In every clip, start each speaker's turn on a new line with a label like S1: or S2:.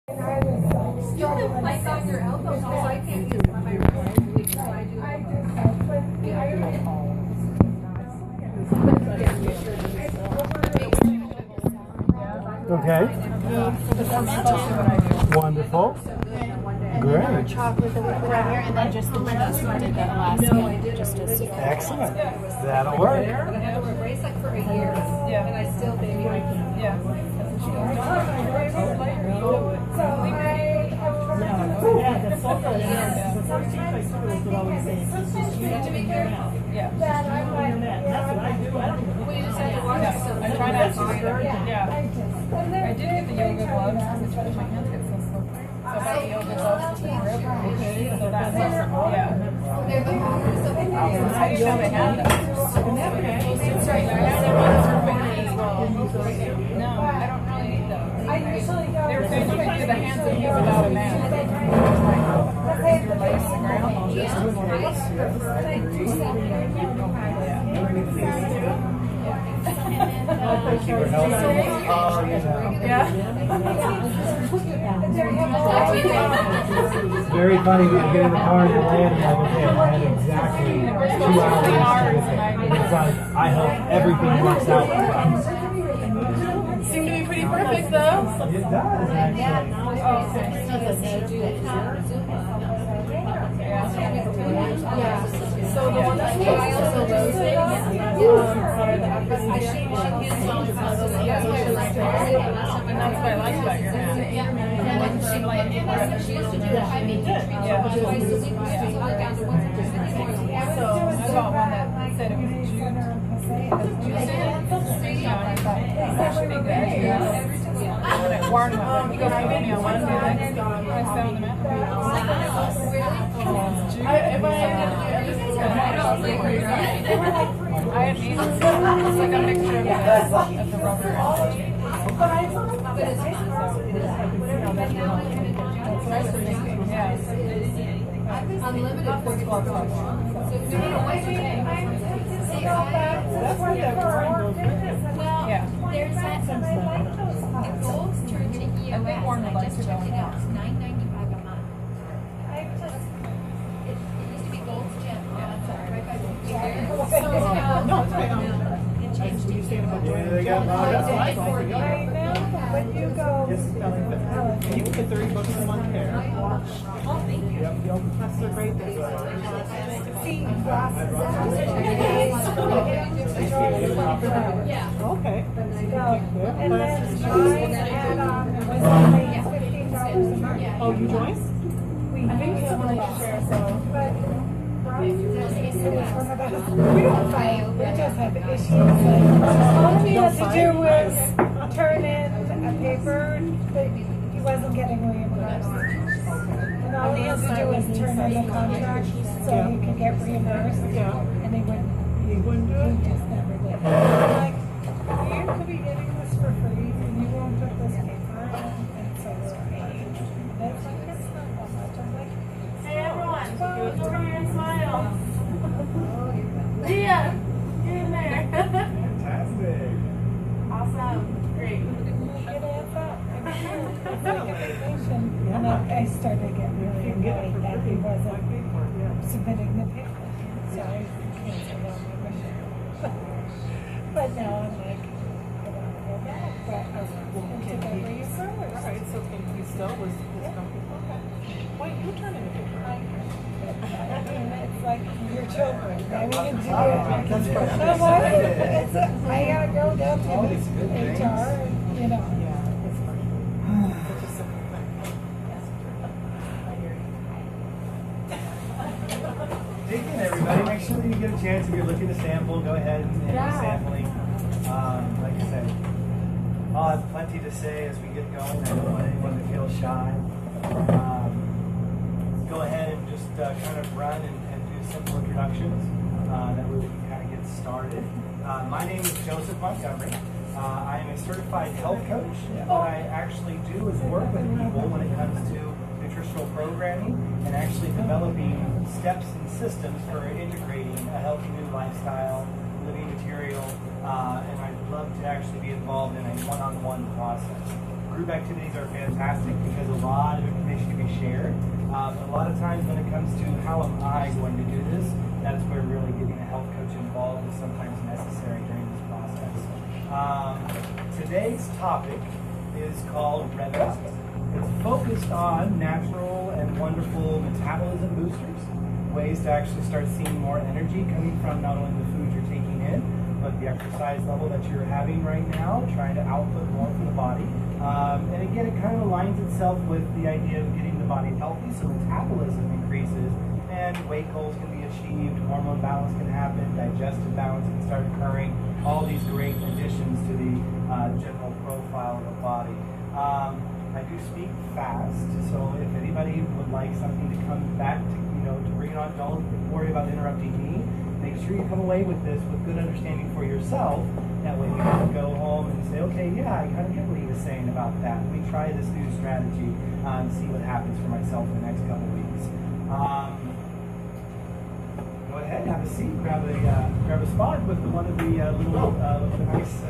S1: You can place on your elbows, also I can't use my right leg, so I do.
S2: Okay. Wonderful. Great.
S3: Chocolate that we put out here, and then just the cheese. We did that last week. Just as
S2: Excellent. That'll work.
S1: I'm gonna have to wear a bracelet for a year, and I still baby.
S4: Yeah.
S3: the sofa is the first thing I saw would always say,
S1: You have to be careful.
S4: Yeah.
S3: that's what I do. I don't even
S1: We just have to watch it. So
S4: I try not to. Yeah. I did get the yoga gloves because my hands get so slippery. So I got the yoga gloves with the grip. Okay. So that's yeah.
S1: they're the hardest of the year.
S4: I didn't know they had them.
S1: It's right
S4: I
S1: now.
S4: had one for my knee as well. No, I don't really need those. They were saying you could do the hands and you without a mask. Your legs to ground.
S2: Thank you for helping. It's very funny when you get in the car and you land and like, okay, I had exactly 2 hours to get there. It's like, I hope everything works out well.
S4: Seemed to be pretty perfect though.
S2: It does, actually.
S4: So the one that's also those things are the aphrodisiac ones. And that's what I like about your hand. So I bought one that said it was jute. That should be good. When it warmed up, you go put me on one day. I found them at I had these. It's like a mixture of the rubber and the
S1: Unlimited for the club. So if you don't want to
S3: That's where that warm
S5: Well,
S4: yeah.
S5: there's that. The Gold's turned to EOS.
S4: they warm the
S5: I
S4: lights
S5: just checked it out.
S4: down.
S5: It's $9.95 a month. It used to be Gold's Gym. Right by the
S3: No, it's right.
S5: It changed to EOS.
S2: Yeah, they got
S6: When you go,
S3: And you can get $30 a month there. That's the great thing.
S6: see glasses.
S3: Okay.
S6: And then mine add-on was only $15 a month.
S3: Oh, you joined?
S6: I think we have one to share, so. But we don't fight, we just have issues. All he had to do was turn in a paper that he wasn't getting reimbursed. And all he has to do is turn in a contract so he can get reimbursed.
S3: Yeah.
S6: And he
S3: You wouldn't do
S6: he
S3: it?
S6: just never did. I'm like, you could be getting this for free and you won't put this paper in. And so it's paid. That's like, it's not that much. I'm like,
S3: Hey everyone, come here and smile. Leah, get in there.
S2: Fantastic.
S3: Awesome. Great.
S6: get hands up. It's like a vacation. And I started to get really annoyed that he wasn't submitting the paper. So I canceled on my mission. But now I'm like, I want to go back. But I want to go where you first.
S3: Alright, so can you still was comfortable? Okay. Wait, you turn in a paper.
S6: It's like your children. I mean, it's
S2: That's perfect.
S6: I'm like, I gotta go down to HR, and, you know.
S3: Yeah, it's funny. It's just a thing. I hear you.
S2: Dig in, everybody. Make sure that you get a chance. If you're looking to sample, go ahead and do sampling. Like I said, I'll have plenty to say as we get going. I don't want anyone to feel shy. Go ahead and just kind of run and do simple introductions. That way we can kind of get started. My name is Joseph Montgomery. I am a certified health coach. What I actually do is work with people when it comes to nutritional programming and actually developing steps and systems for integrating a healthy new lifestyle, living material, and I'd love to actually be involved in a one-on-one process. Group activities are fantastic because of shared. A lot of times when it comes to how am I going to do this, that's where really getting a health coach involved is sometimes necessary during this process. Today's topic is called REV. It's focused on natural and wonderful metabolism boosters, ways to actually start seeing more energy coming from not only the food you're taking in, but the exercise level that you're having right now, trying to output more from the body. And again, it kind of aligns itself with the idea of getting the body healthy, so metabolism increases and weight goals can be achieved, hormone balance can happen, digestive balance can start occurring, all these great additions to the general profile of the body. I do speak fast, so if anybody would like something to come back to, to bring it on, don't worry about interrupting me. Make sure you come away with this with good understanding for yourself. That way you can go home and say, okay, yeah, I kind of get what he was saying about that. Let me try this new strategy and see what happens for myself in the next couple of weeks. Go ahead, have a seat, grab a spot with one of the little nice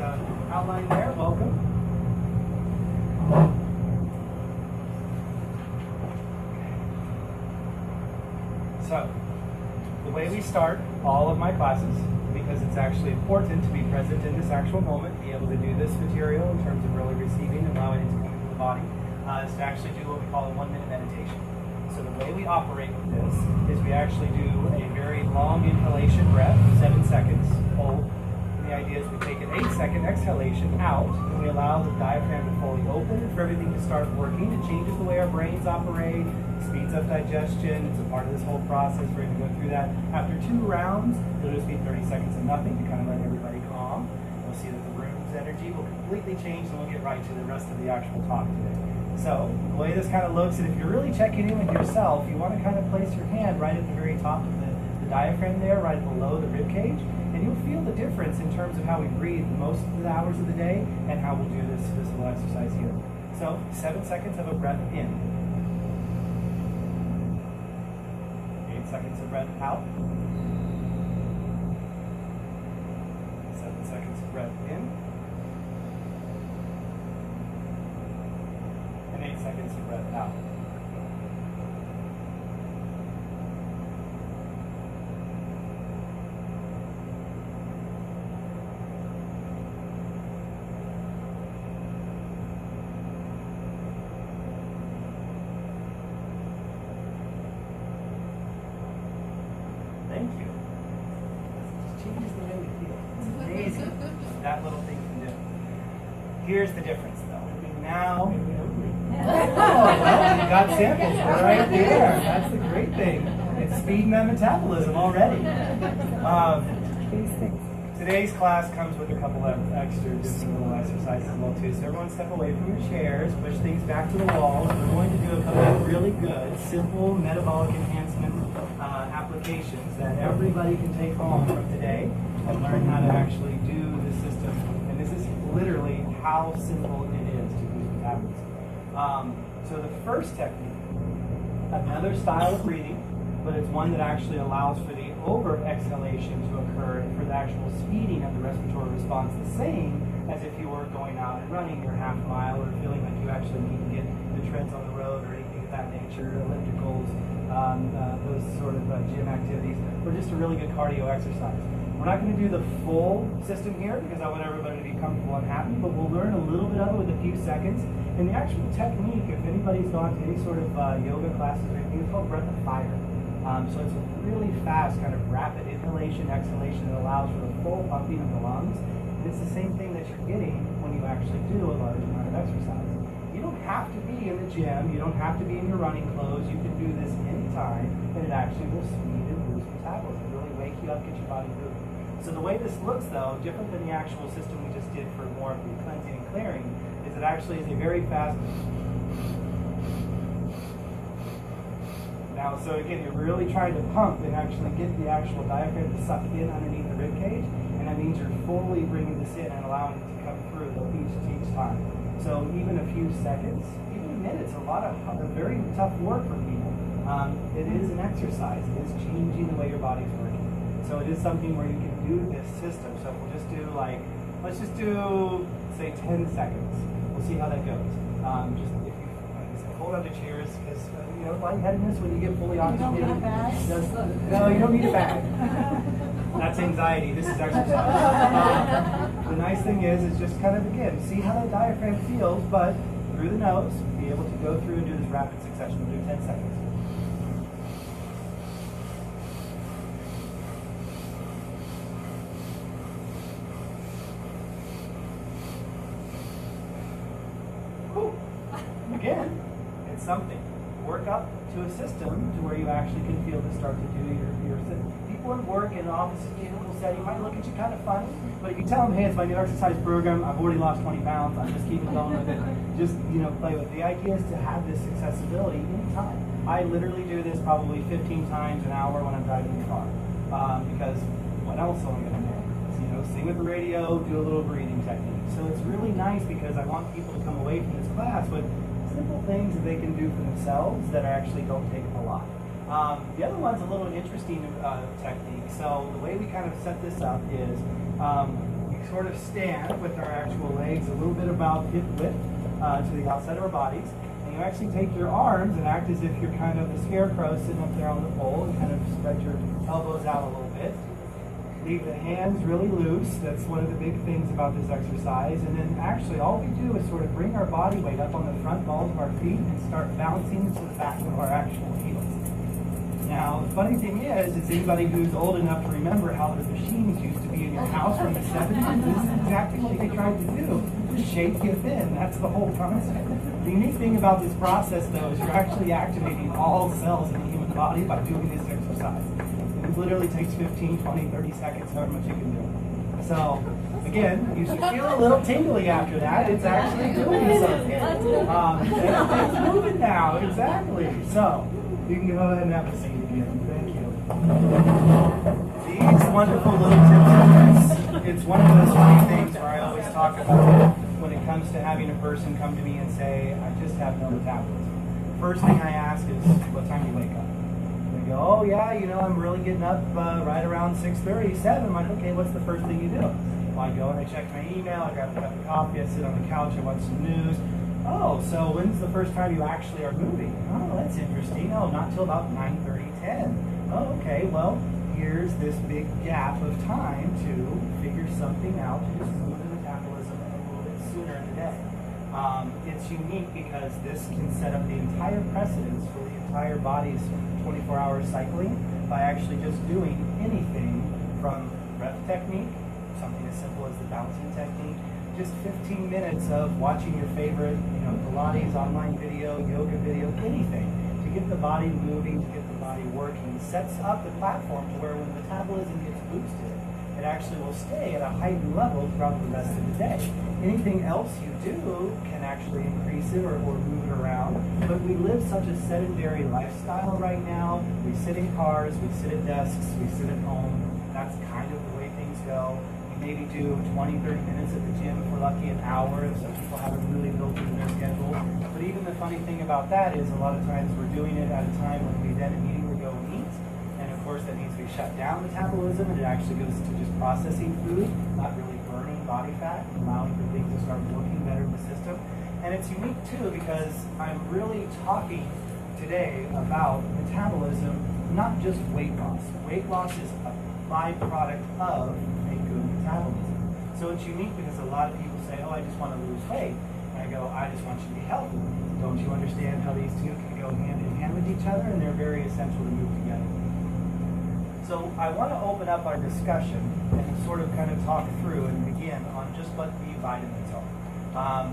S2: outline there. Welcome. So, the way we start all of my classes, because it's actually important to be present in this actual moment, be able to do this material in terms of really receiving and allowing it to come into the body, is to actually do what we call a 1-minute meditation. So the way we operate with this is we actually do a very long inhalation breath, 7 seconds, hold. And the idea is we take an 8-second exhalation out, and we allow the diaphragm to fully open and for everything to start working. It changes the way our brains operate, speeds up digestion. It's a part of this whole process. We're going to go through that. After 2 rounds, it'll just be 30 seconds of nothing to kind of let everybody calm. We'll see that the room's energy will completely change, and we'll get right to the rest of the actual talk today. So, the way this kind of looks, and if you're really checking in with yourself, you want to kind of place your hand right at the very top of the diaphragm there, right below the rib cage, and you'll feel the difference in terms of how we breathe most of the hours of the day and how we'll do this little exercise here. So, 7 seconds of a breath in. 8 seconds of breath out. 7 seconds of breath in. And 8 seconds of breath out. Thank you. It changes the way we feel. It's amazing that little thing can do. Here's the difference, though. Now, well, you got samples right there. That's the great thing. It's speeding that metabolism already. Today's class comes with a couple of extra different little exercises as well too. So everyone step away from your chairs, push things back to the walls. We're going to do a couple of really good, simple metabolic enhancement applications that everybody can take home from today and learn how to actually do the system. And this is literally how simple it is to boost metabolism. So the first technique, another style of breathing, but it's one that actually allows for the over exhalation to occur and for the actual speeding of the respiratory response, the same as if you were going out and running your half mile or feeling like you actually need to get the treads on the road or anything of that nature, ellipticals, those sort of gym activities, or just a really good cardio exercise. We're not going to do the full system here because I want everybody to be comfortable and happy, but we'll learn a little bit of it with a few seconds. And the actual technique, if anybody's gone to any sort of yoga classes or anything, it's called breath of fire. So it's a really fast kind of rapid inhalation, exhalation that allows for the full pumping of the lungs. And it's the same thing that you're getting when you actually do a large amount of exercise. You don't have to be in the gym, you don't have to be in your running clothes, you can do this anytime, and it actually will speed and boost metabolism, really wake you up, get your body moving. So the way this looks though, different than the actual system we just did for more of the cleansing and clearing, is it actually is a very fast. Now, so again, you're really trying to pump and actually get the actual diaphragm to suck in underneath the rib cage, and that means you're fully bringing this in and allowing it to come through each time. So even a few seconds, even minutes, a lot of very tough work for people. It is an exercise. It is changing the way your body's working. So it is something where you can do this system. So we'll just do let's just do say 10 seconds. We'll see how that goes. Just if you hold on to chairs because, you know, lightheadedness when you get fully oxygenated.
S6: You don't need a bag?
S2: No, you don't need a bag. That's anxiety. This is exercise. The nice thing is just kind of, again, see how that diaphragm feels, but through the nose, be able to go through and do this rapid succession. We'll do 10 seconds. Whew. Again, it's something. Work up to a system to where you actually can feel to start to do your people at work in an office cubicle setting might look at you kind of funny, but if you tell them, hey, it's my new exercise program, I've already lost 20 pounds, I'm just keeping going with it, just, you know, play with it. The idea is to have this accessibility anytime. I literally do this probably 15 times an hour when I'm driving the car, because what else am I going to do? So, you know, sing with the radio, do a little breathing technique. So it's really nice because I want people to come away from this class with simple things that they can do for themselves that actually don't take a lot. The other one's a little interesting technique. So the way we kind of set this up is we sort of stand with our actual legs a little bit about hip width to the outside of our bodies. And you actually take your arms and act as if you're kind of the scarecrow sitting up there on the pole and kind of spread your elbows out a little bit. Leave the hands really loose. That's one of the big things about this exercise. And then actually all we do is sort of bring our body weight up on the front balls of our feet and start bouncing to the back of our actual heels. Now, the funny thing is anybody who's old enough to remember how the machines used to be in your house from the 70s, this is exactly what they tried to do. Just shape you thin. That's the whole concept. The unique thing about this process, though, is you're actually activating all cells in the human body by doing this exercise. It literally takes 15, 20, 30 seconds, however much you can do. So, again, you should feel a little tingly after that. It's actually doing something. It's moving now, exactly. So, you can go ahead and have a seat again. Thank you. These wonderful little tips and tricks. It's one of those funny things where I always talk about when it comes to having a person come to me and say, I just have no metabolism. First thing I ask is, what time do you wake up? They go, oh yeah, you know, I'm really getting up right around 6:30, 7. I'm like, okay, what's the first thing you do? Well, I go and I check my email, I grab a cup of coffee, I sit on the couch, I watch some news. Oh, so when's the first time you actually are moving? Oh, that's interesting. Oh, not till about 9:30, 10. Oh, okay, well, here's this big gap of time to figure something out to just move the metabolism a little bit sooner in the day. It's unique because this can set up the entire precedence for the entire body's 24-hour cycling by actually just doing anything from REV technique, something as simple as the bouncing technique, just 15 minutes of watching your favorite, you know, Pilates online video, yoga video, anything to get the body moving, to get the body working, sets up the platform to where when the metabolism gets boosted, it actually will stay at a heightened level throughout the rest of the day. Anything else you do can actually increase it or move it around, but we live such a sedentary lifestyle right now. We sit in cars, we sit at desks, we sit at home. That's kind of the way things go. Maybe do 20, 30 minutes at the gym if we're lucky, an hour. Some people haven't really built into their schedule. But even the funny thing about that is a lot of times we're doing it at a time when we then immediately go and eat. And of course that needs to be shut down metabolism, and it actually goes to just processing food, not really burning body fat, allowing for things to start working better in the system. And it's unique too because I'm really talking today about metabolism, not just weight loss. Weight loss is a byproduct of metabolism. So it's unique because a lot of people say, oh, I just want to lose weight. And I go, I just want you to be healthy. Don't you understand how these two can go hand in hand with each other, and they're very essential to move together. So I want to open up our discussion and sort of kind of talk through and begin on just what B vitamins are.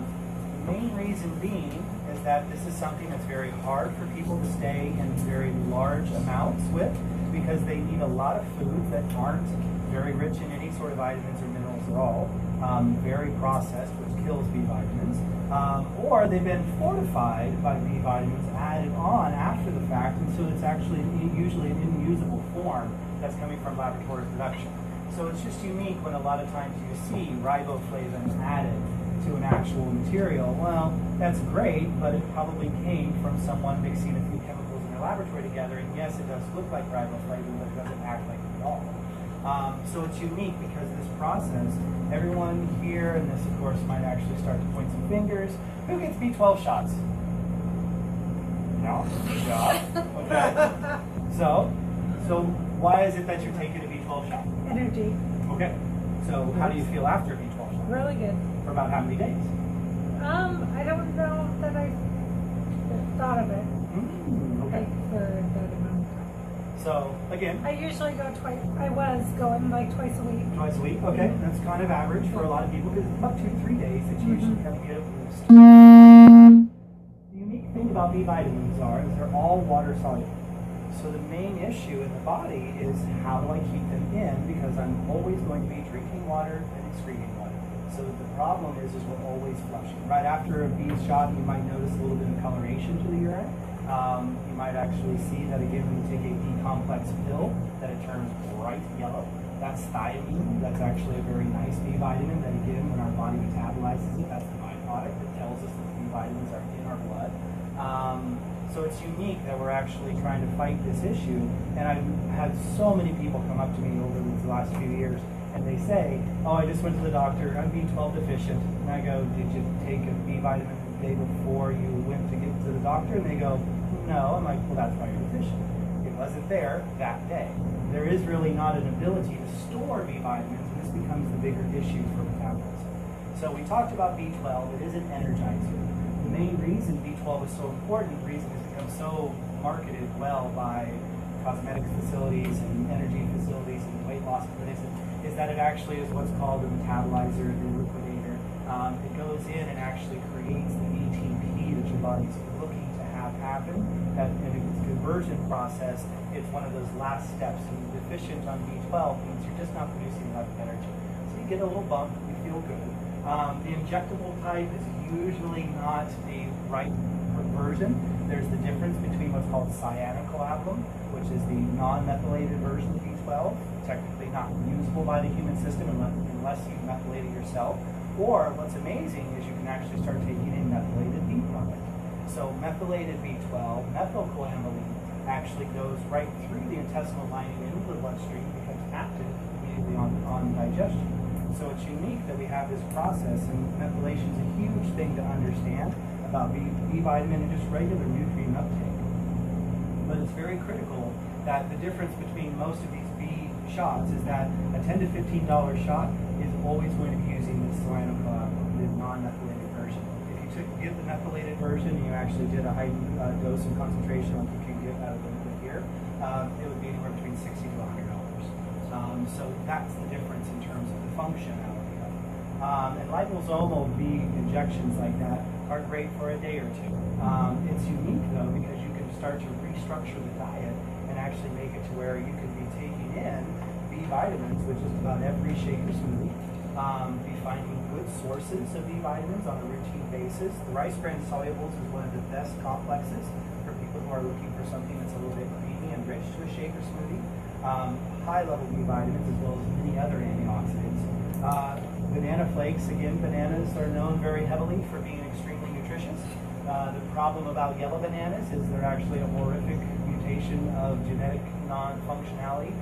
S2: The main reason being is that this is something that's very hard for people to stay in very large amounts with because they eat a lot of foods that aren't very rich in any sort of vitamins or minerals at all, very processed, which kills B vitamins, or they've been fortified by B vitamins added on after the fact, and so it's actually usually an unusable form that's coming from laboratory production. So it's just unique when a lot of times you see riboflavin added to an actual material. Well, that's great, but it probably came from someone mixing a few chemicals in their laboratory together, and yes, it does look like riboflavin, but it doesn't act like it at all. So it's unique because this process, everyone here, and this of course might actually start to point some fingers, who gets B12 shots? Wow, good job. Okay. So why is it that you're taking a B12 shot?
S6: Energy.
S2: Okay. So how do you feel after a B12 shot?
S6: Really good.
S2: For about how many days?
S6: I don't know that I thought of it
S2: Okay.
S6: like for that amount of time.
S2: So again,
S6: I usually go twice. I was going like twice a week.
S2: twice a week. Okay, that's kind of average for a lot of people because it's about 2 to 3 days that you usually kind of get a boost. The unique thing about B vitamins is they're all water soluble. So the main issue in the body is how do I keep them in, because I'm always going to be drinking water and excreting water. So the problem is we're always flushing. Right after a B shot, you might notice a little bit of coloration to the urine. You might actually see that again when you take a B-complex pill, that it turns bright yellow. That's thiamine. That's actually a very nice B vitamin that again, when our body metabolizes it, that's the byproduct that tells us that the B vitamins are in our blood. So it's unique that we're actually trying to fight this issue. And I've had so many people come up to me over these last few years and they say, oh, I just went to the doctor, I'm B12 deficient. And I go, did you take a B vitamin the day before you went to get to the doctor? And they go, no. I'm like, well, that's why you're deficient. It wasn't there that day. There is really not an ability to store B vitamins, and this becomes the bigger issue for metabolism. So we talked about B12, it is an energizer. The main reason B12 is so important, the reason it's become so marketed well by cosmetic facilities and energy facilities and weight loss clinics, is that it actually is what's called a metabolizer, the liquidator. It goes in and actually creates the ATP that your body's looking to have happen. That in its conversion process, it's one of those last steps. And deficient on B12 means you're just not producing enough energy. So you get a little bump, you feel good. The injectable type is usually not the right version. There's the difference between what's called cyanocoagulant, which is the non-methylated version of B12, technically not usable by the human system unless you methylate it yourself. Or what's amazing is you can actually start taking a methylated B product. So methylated B12, methylcoamylene, actually goes right through the intestinal lining into the bloodstream, becomes active immediately on digestion. So it's unique that we have this process, and methylation is a huge thing to understand about B vitamin and just regular nutrient uptake. But it's very critical that the difference between most of these B shots is that a $10 to $15 shot is always going to be using the cyanocoagulant, the non-methylated version. If you get the methylated version and you actually did a high dose and concentration like you can get out of the liquid here, it would be anywhere between $60 to $100. So that's the difference in terms of the functionality of it. And liposomal B injections like that are great for a day or two. It's unique though because you can start to restructure the diet and actually make it to where you can be taking in B vitamins with just about every shaker smoothie. Be finding good sources of B vitamins on a routine basis. The rice bran solubles is one of the best complexes for people who are looking for something that's a little bit creamy and rich to a shaker smoothie. High level B vitamins as well as many other antioxidants. Banana flakes, again, bananas are known very heavily for being extremely nutritious. The problem about yellow bananas is they're actually a horrific mutation of genetic non-functionality,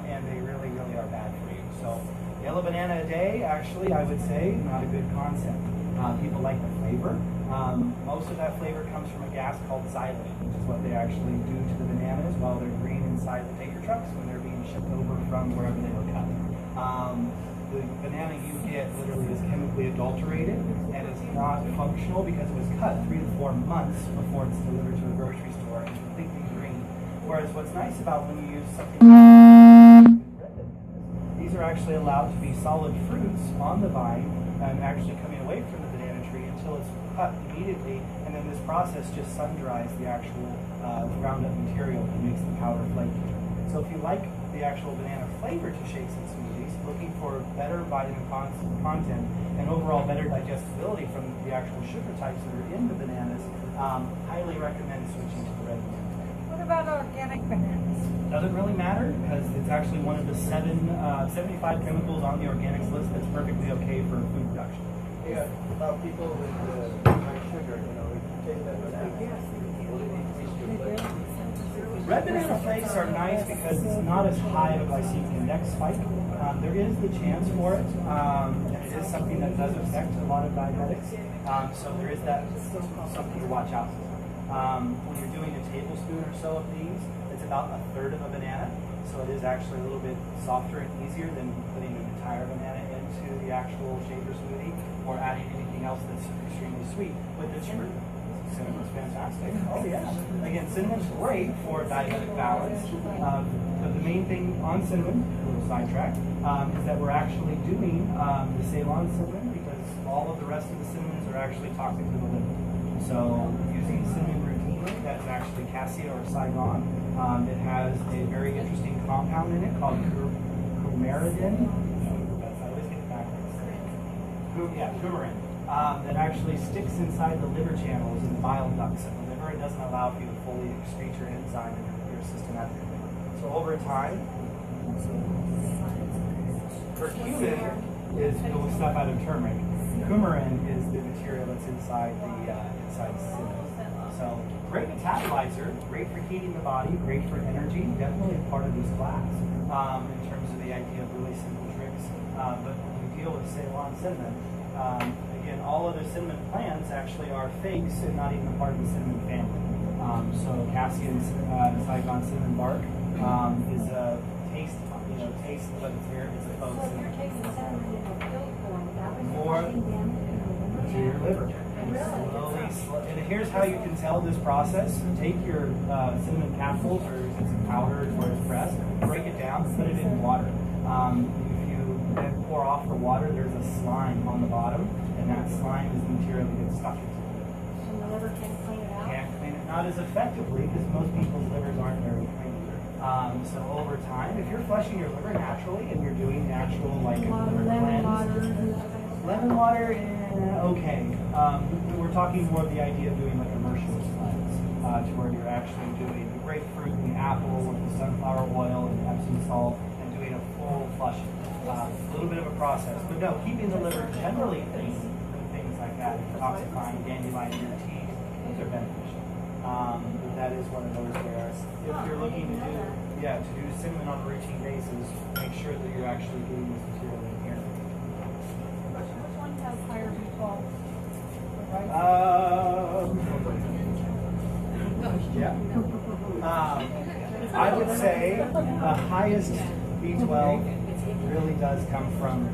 S2: and they really, really are bad for you. So yellow banana a day, actually, I would say, not a good concept. People like the flavor. Most of that flavor comes from a gas called xylene, which is what they actually do to the bananas while they're green inside the taker trucks when they're being shipped over from wherever they were cut. The banana you get literally is chemically adulterated and it's not functional because it was cut 3 to 4 months before it's delivered to a grocery store and it's completely green. Whereas what's nice about when you use something like red bananas, these are actually allowed to be solid fruits on the vine and actually coming away from the banana tree until it's cut immediately, and then this process just sun dries the actual ground up material and makes the powder flaky. So if you like the actual banana flavor to shakes and smoothies, looking for better vitamin content and overall better digestibility from the actual sugar types that are in the bananas, highly recommend switching to the red banana.
S6: What about organic bananas?
S2: Doesn't really matter because it's actually one of the 75 chemicals on the organics list that's perfectly okay for food production.
S3: Yeah, about people with high sugar, if you take that banana, will it increase your blood sugar?
S2: Red banana flakes are nice because it's not as high of a glycemic index spike. There is the chance for it, and it is something that does affect a lot of diabetics. So there is that something to watch out for. When you're doing a tablespoon or so of these. It's about 1/3 of a banana, so it is actually a little bit softer and easier than putting an entire banana into the actual shaker smoothie or adding anything else that's extremely sweet. With this fruit, cinnamon's fantastic. Oh yeah. Again, cinnamon's great for diabetic balance. But the main thing on cinnamon, a little sidetrack, is that we're actually doing the Ceylon cinnamon because all of the rest of the cinnamons are actually toxic to the liver. So using cinnamon routinely, that's actually cassia or Saigon. It has a very interesting compound in it called coumaridin. I always get it backwards. Coumarin. That actually sticks inside the liver channels and the bile ducts of the liver. It doesn't allow for you to fully excrete your enzyme in your systematically. So over time, curcumin is the stuff out of turmeric. Coumarin is the material that's inside the cinnamon. So great metabolizer, great for heating the body, great for energy. Definitely a part of this class in terms of the idea of really simple tricks. But when we deal with Ceylon cinnamon, again, all other cinnamon plants actually are fakes and not even a part of the cinnamon family. So cassia and Saigon cinnamon bark is a taste, but it's here. It's a faux
S5: So if you're
S2: cinnamon.
S5: taking cinnamon in a pill form, that was
S2: More to your liver. And here's how you can tell this process. Take your cinnamon capsules or if it's powdered or it's pressed, break it down, put it in water. If you then pour off the water, there's a slime on the bottom, and that slime is the material that gets stuck into the liver.
S5: and the liver can't clean it out.
S2: Can't clean it, not as effectively because most people's livers aren't very clean. So over time, if you're flushing your liver naturally and you're doing natural like a liver cleanse, lemon water, okay. We're talking more of the idea of doing like a merciless cleanse, to where you're actually doing the grapefruit and the apple with the sunflower oil and Epsom salt and doing a full flushing. A little bit of a process, but no, keeping the liver generally clean and things like that, detoxifying, dandelion in your tea, those are beneficial. But that is one of those where if you're looking to do cinnamon on a routine basis, make sure that you're actually getting this material in here.
S4: Which one has higher B12?
S2: I would say the highest B12 really does come from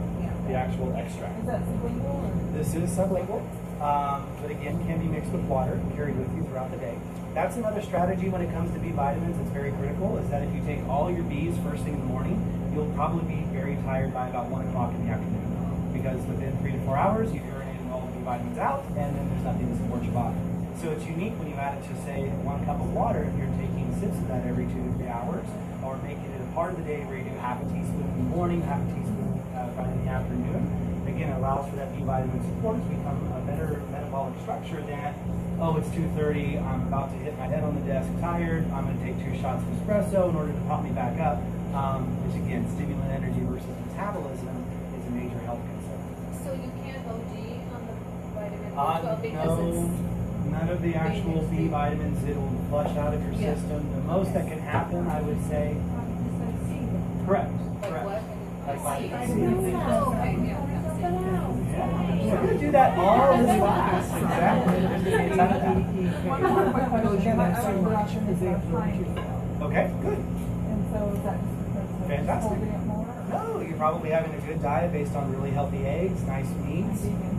S2: the actual extract.
S4: Is that sublingual or?
S2: This is sublingual, but again, can be mixed with water and carried with you throughout the day. That's another strategy when it comes to B vitamins. It's very critical, is that if you take all your Bs first thing in the morning, you'll probably be very tired by about 1 o'clock in the afternoon. Because within 3 to 4 hours, you've urinated all the B vitamins out, and then there's nothing to support your body. So it's unique when you add it to, say, 1 cup of water, if you're taking sips of that every 2 to 3 hours, or making it a part of the day where you do half a teaspoon in the morning, half a teaspoon right in the afternoon. Again, it allows for that B vitamin support to become a better metabolic structure than, oh, it's 2:30, I'm about to hit my head on the desk tired, I'm going to take 2 shots of espresso in order to pop me back up, which again, stimulant energy versus metabolism is a major health concern.
S5: So you can't OD on the vitamin B12 because
S2: No, none of the actual B vitamins, it'll flush out of your system. The most that can happen, I would say, correct.
S5: like what?
S2: Like vitamin C.
S5: Oh, okay, yeah.
S2: Yeah, we're going to do that all this class. Exactly.
S4: One more quick question. I was watching this time.
S2: Okay, good.
S4: And so is that just because of
S2: Fantastic.
S4: holding it more?
S2: No, you're probably having a good diet based on really healthy eggs, nice meats.
S4: Vegan.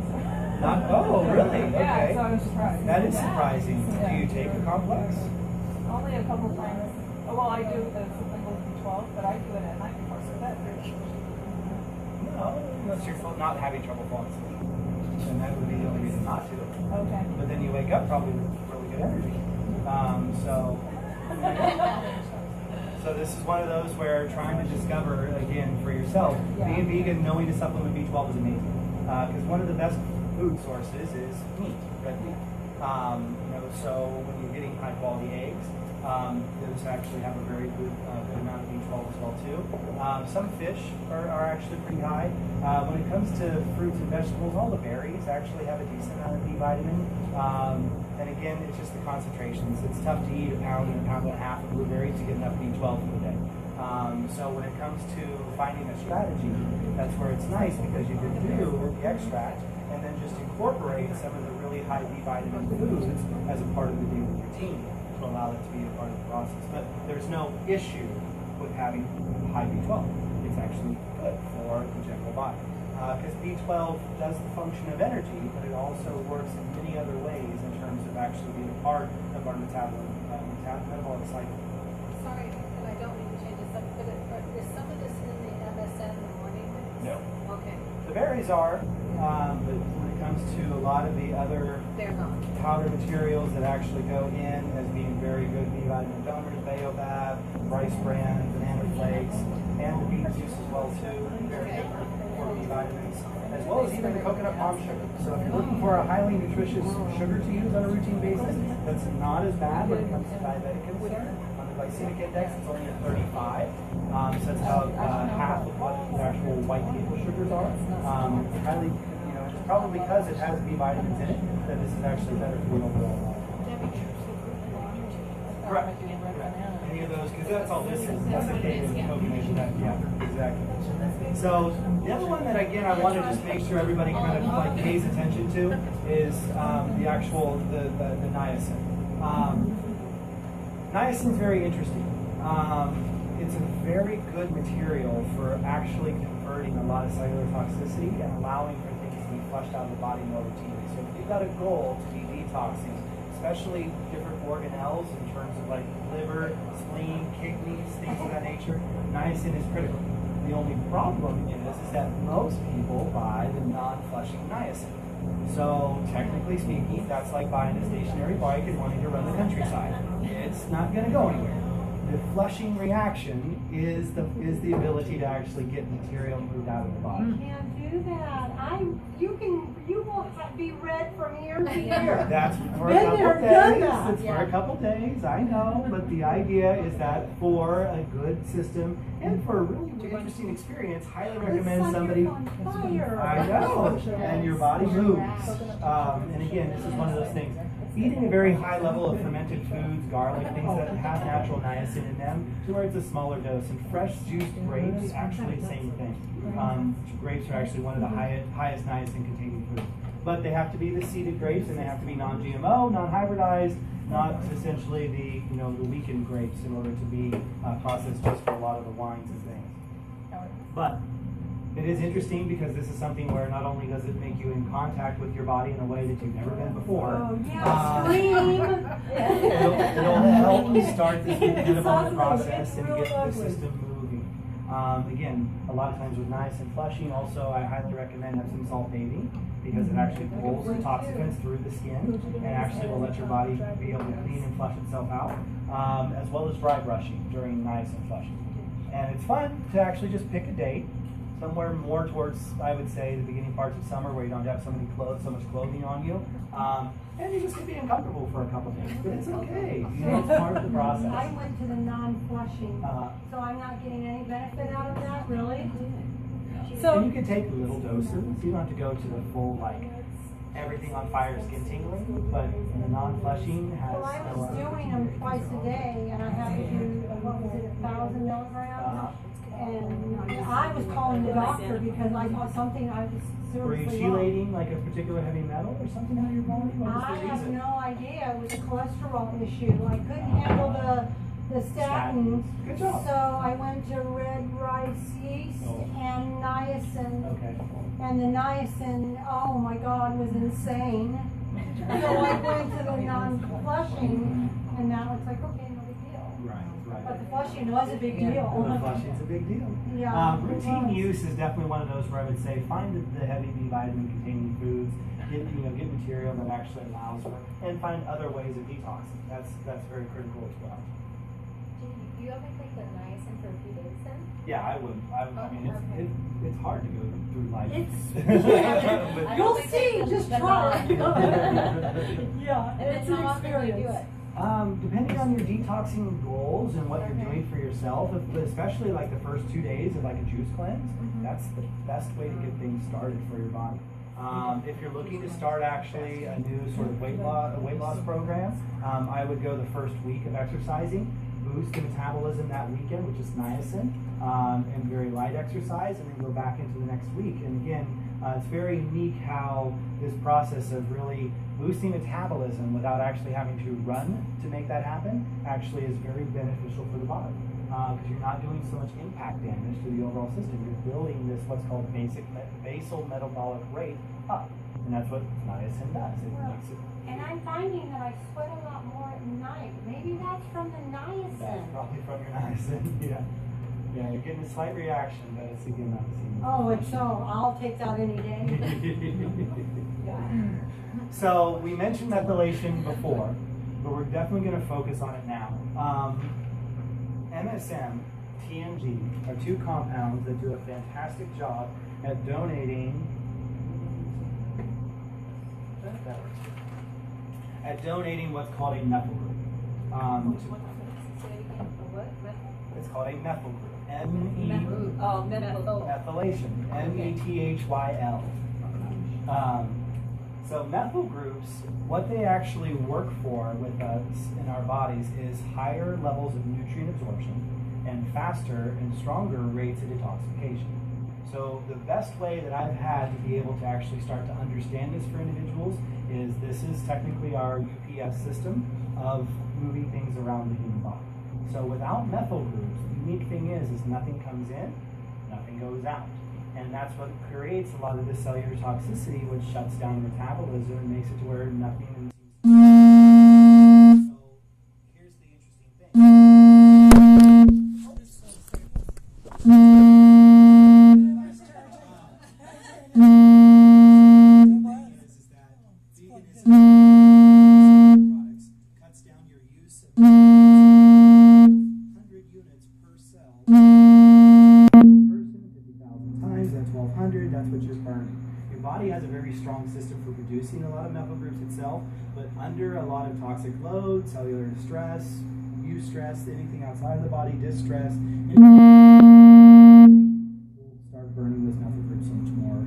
S2: Oh, really?
S4: Yeah,
S2: Okay.
S4: so I was surprised.
S2: That is surprising. Do you take a complex?
S4: Only a couple times. Oh, well, I do the sublingual B12, but I do it at night before so that
S2: No, unless you're not having trouble falling asleep. Then that would be the only reason not to.
S4: Okay.
S2: But then you wake up probably with really good energy. So this is one of those where trying to discover, again, for yourself, being vegan, knowing to supplement B12 is amazing. Because one of the best food sources is meat, red meat. So when you're getting high quality eggs, those actually have a very good amount of B12 as well too. Some fish are actually pretty high. When it comes to fruits and vegetables, all the berries actually have a decent amount of B vitamin. And again, it's just the concentrations. It's tough to eat a pound and a half of blueberries to get enough B12 for the day. So when it comes to finding a strategy, that's where it's nice because you can do the extract and then just incorporate some of the really high B vitamin foods as a part of the daily routine to allow allow that to be a part of the process. But there's no issue with having high B12. It's actually good for the general body. Because B12 does the function of energy, but it also works in many other ways in terms of actually being a part of our metabolic cycle.
S5: Sorry, and I don't mean to change this up, but is some of this in the MSM in the morning?
S2: No.
S5: Okay,
S2: The berries are, but when it comes to a lot of the other
S5: they're not.
S2: powder materials that actually go in as being very good B vitamin donors, baobab, rice bran, banana flakes, and the beet juice as well too, very good for B vitamins, as well as even the coconut palm sugar. So if you're looking for a highly nutritious sugar to use on a routine basis, that's not as bad when it comes to diabetic concern. On the glycemic index, it's only at 35, so that's about half of what the actual white table sugars are. Highly, it's probably because it has B vitamins in it that this is actually better for the overall life. Correct. Any of those, because that's all this is. That's a data coconut. Yeah, exactly. So the other one that again I want to just make sure everybody kind of like pays attention to is the actual the niacin. Niacin is very interesting. It's a very good material for actually converting a lot of cellular toxicity and allowing for things to be flushed out of the body more routinely. So if you've got a goal to be detoxing, especially different organelles in terms of like liver, spleen, kidneys, things of that nature, niacin is critical. The only problem is that most people buy the non-flushing niacin. So technically speaking, that's like buying a stationary bike and wanting to run the countryside. It's not going to go anywhere. The flushing reaction is the ability to actually get material moved out of the body.
S7: You can't do that. You will be red from ear to ear.
S2: That's for a
S7: Been
S2: couple
S7: there, done
S2: days.
S7: that.
S2: It's for a couple days, I know, but the idea is that for a good system and for a really interesting experience, highly recommend
S7: It's like
S2: somebody.
S7: you're on fire.
S2: I know, and your body moves. And again, this is one of those things. Eating a very high level of fermented foods, garlic, things that have natural niacin in them, to where it's a smaller dose. And fresh juiced grapes, actually the same thing. Grapes are actually one of the highest niacin containing foods. But they have to be the seeded grapes, and they have to be non-GMO, non-hybridized, not essentially the weakened grapes in order to be processed just for a lot of the wines and things. But it is interesting because this is something where not only does it make you in contact with your body in a way that you've never been before.
S7: Oh, yeah, scream!
S2: It'll help you start this metabolic process and get the system moving. Again, a lot of times with niacin flushing, also I highly recommend have some salt bathing because it actually pulls the toxicants through the skin and actually will let your body be able to clean and flush itself out, as well as dry brushing during niacin flushing. And it's fun to actually just pick a date, somewhere more towards, I would say, the beginning parts of summer where you don't have so much clothing on you. And you just could be uncomfortable for a couple days, but it's okay. It's part of the process.
S7: I went to the non-flushing, so I'm not getting any benefit out of that, really?
S2: And you can take little doses. You don't have to go to the full, like, everything on fire skin tingling, but the non-flushing has...
S7: Well, I was doing them twice a day, and I had to do, 1,000 milligrams? And I was calling the doctor because I thought something I was
S2: Were you
S7: seriously wrong.
S2: chelating like a particular heavy metal or something out of your body? What was
S7: I
S2: the
S7: have
S2: reason?
S7: no idea. It was a cholesterol issue. I couldn't handle the statins.
S2: Good job.
S7: So I went to red rice yeast and niacin.
S2: Okay.
S7: And the niacin, oh my God, was insane. So I went to the non-flushing, and now it's like, okay, no big deal.
S2: Right.
S7: But the flushing was a big deal.
S2: The flushing's a big deal.
S7: Yeah.
S2: Routine use is definitely one of those where I would say find the heavy B vitamin containing foods, get material that actually allows for, and find other ways of detoxing. That's very critical as well.
S5: Do you ever take the niacin for a few days then?
S2: Yeah, I would. I mean, it's hard to go through life.
S7: It's you'll see. Just try. Yeah,
S5: And then how often do you do it?
S2: Depending on your detoxing goals and what you're doing for yourself, especially like the first 2 days of like a juice cleanse, that's the best way to get things started for your body. If you're looking to start actually a new sort of weight loss program, I would go the first week of exercising, boost the metabolism that weekend, which is niacin, and very light exercise, and then go back into the next week. And again, It's very unique how this process of really boosting metabolism without actually having to run to make that happen actually is very beneficial for the body. Because you're not doing so much impact damage to the overall system. You're building this what's called basal metabolic rate up. And that's what niacin does. It makes it.
S7: And I'm finding that I sweat a lot more at night. Maybe that's from the niacin.
S2: That's probably from your niacin. Yeah. Yeah, you're getting a slight reaction, but it's again niacin.
S7: Oh, it's so I'll take that any day.
S2: So we mentioned methylation before, but we're definitely going to focus on it now. MSM, TMG are two compounds that do a fantastic job at donating what's called a methyl group. It's called a methyl group. Methylation. METHYL. So methyl groups, what they actually work for with us in our bodies is higher levels of nutrient absorption and faster and stronger rates of detoxification. So the best way that I've had to be able to actually start to understand this for individuals is this is technically our UPS system of moving things around the human body. So without methyl groups, the unique thing is nothing comes in, nothing goes out. And that's what creates a lot of this cellular toxicity, which shuts down metabolism and makes it to where nothing seems to. So here's the interesting thing. Cuts down your use of 100 units per cell. That's 1,200, that's what you're burning. Your body has a very strong system for producing a lot of methyl groups itself, but under a lot of toxic load, cellular stress, eustress, anything outside of the body, distress, we'll start burning those methyl groups so much more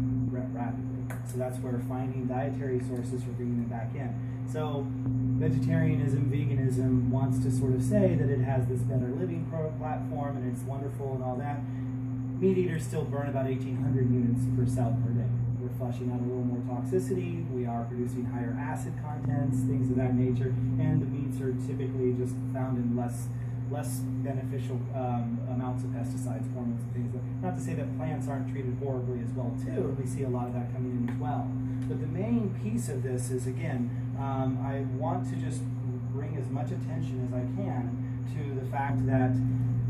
S2: rapidly. So that's where finding dietary sources for bringing them back in. So vegetarianism, veganism wants to sort of say that it has this better living platform and it's wonderful and all that. Meat eaters still burn about 1,800 units per cell per day. We're flushing out a little more toxicity, we are producing higher acid contents, things of that nature, and the meats are typically just found in less beneficial amounts of pesticides, hormones, and things. Not to say that plants aren't treated horribly as well too, we see a lot of that coming in as well. But the main piece of this is, again, I want to just bring as much attention as I can to the fact that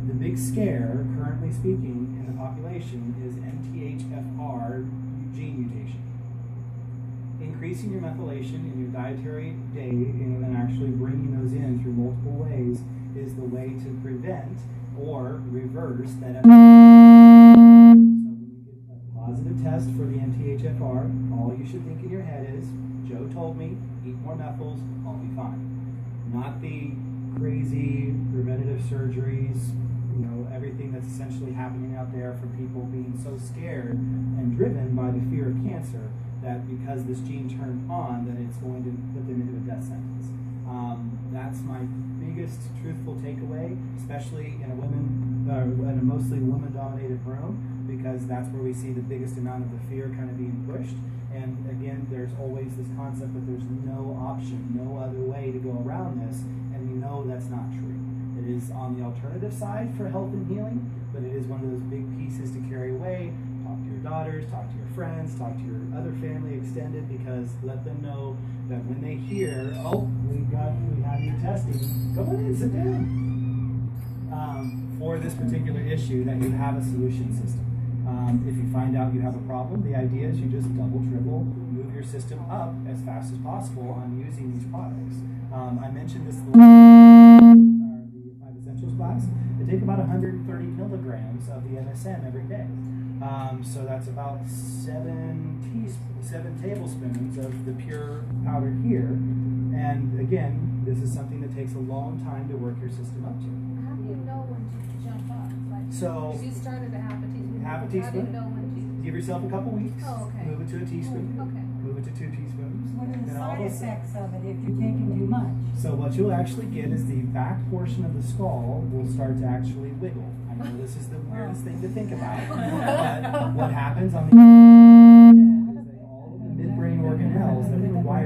S2: the big scare, currently speaking, in the population is MTHFR gene mutation. Increasing your methylation in your dietary day and actually bringing those in through multiple ways is the way to prevent or reverse that. So when you get a positive test for the MTHFR, all you should think in your head is, Joe told me, eat more methyls, I'll be fine. Not the crazy preventative surgeries, you know, everything that's essentially happening out there from people being so scared and driven by the fear of cancer that because this gene turned on that it's going to put them into a death sentence. That's my biggest truthful takeaway, especially in a mostly woman-dominated room, because that's where we see the biggest amount of the fear kind of being pushed. And again, there's always this concept that there's no option, no other way to go around this, and we know that's not true. It is on the alternative side for health and healing, but it is one of those big pieces to carry away. Talk to your daughters, talk to your friends, talk to your other family extended, because let them know that when they hear, oh, we have you testing, go on in, sit down. For this particular issue, that you have a solution system. If you find out you have a problem, the idea is you just double, triple, move your system up as fast as possible on using these products. I mentioned this the 5 Essentials class. They take about 130 milligrams of the MSM every day. So that's about 7 tablespoons of the pure powder here. And again, this is something that takes a long time to work your system up to.
S5: How do you know when to jump up? Like,
S2: So
S5: you started to have a teaspoon.
S2: half a
S5: How do you
S2: teaspoon.
S5: know when to?
S2: Give yourself a couple weeks.
S5: Oh, okay.
S2: Move it to a teaspoon.
S5: Okay.
S2: Move it to 2 teaspoons.
S6: What are the
S2: and all
S6: side
S2: of a sudden-
S6: effects of it if you're taking too much?
S2: So what you'll actually get is the back portion of the skull will start to actually wiggle. I know this is the weirdest thing to think about, but what happens on the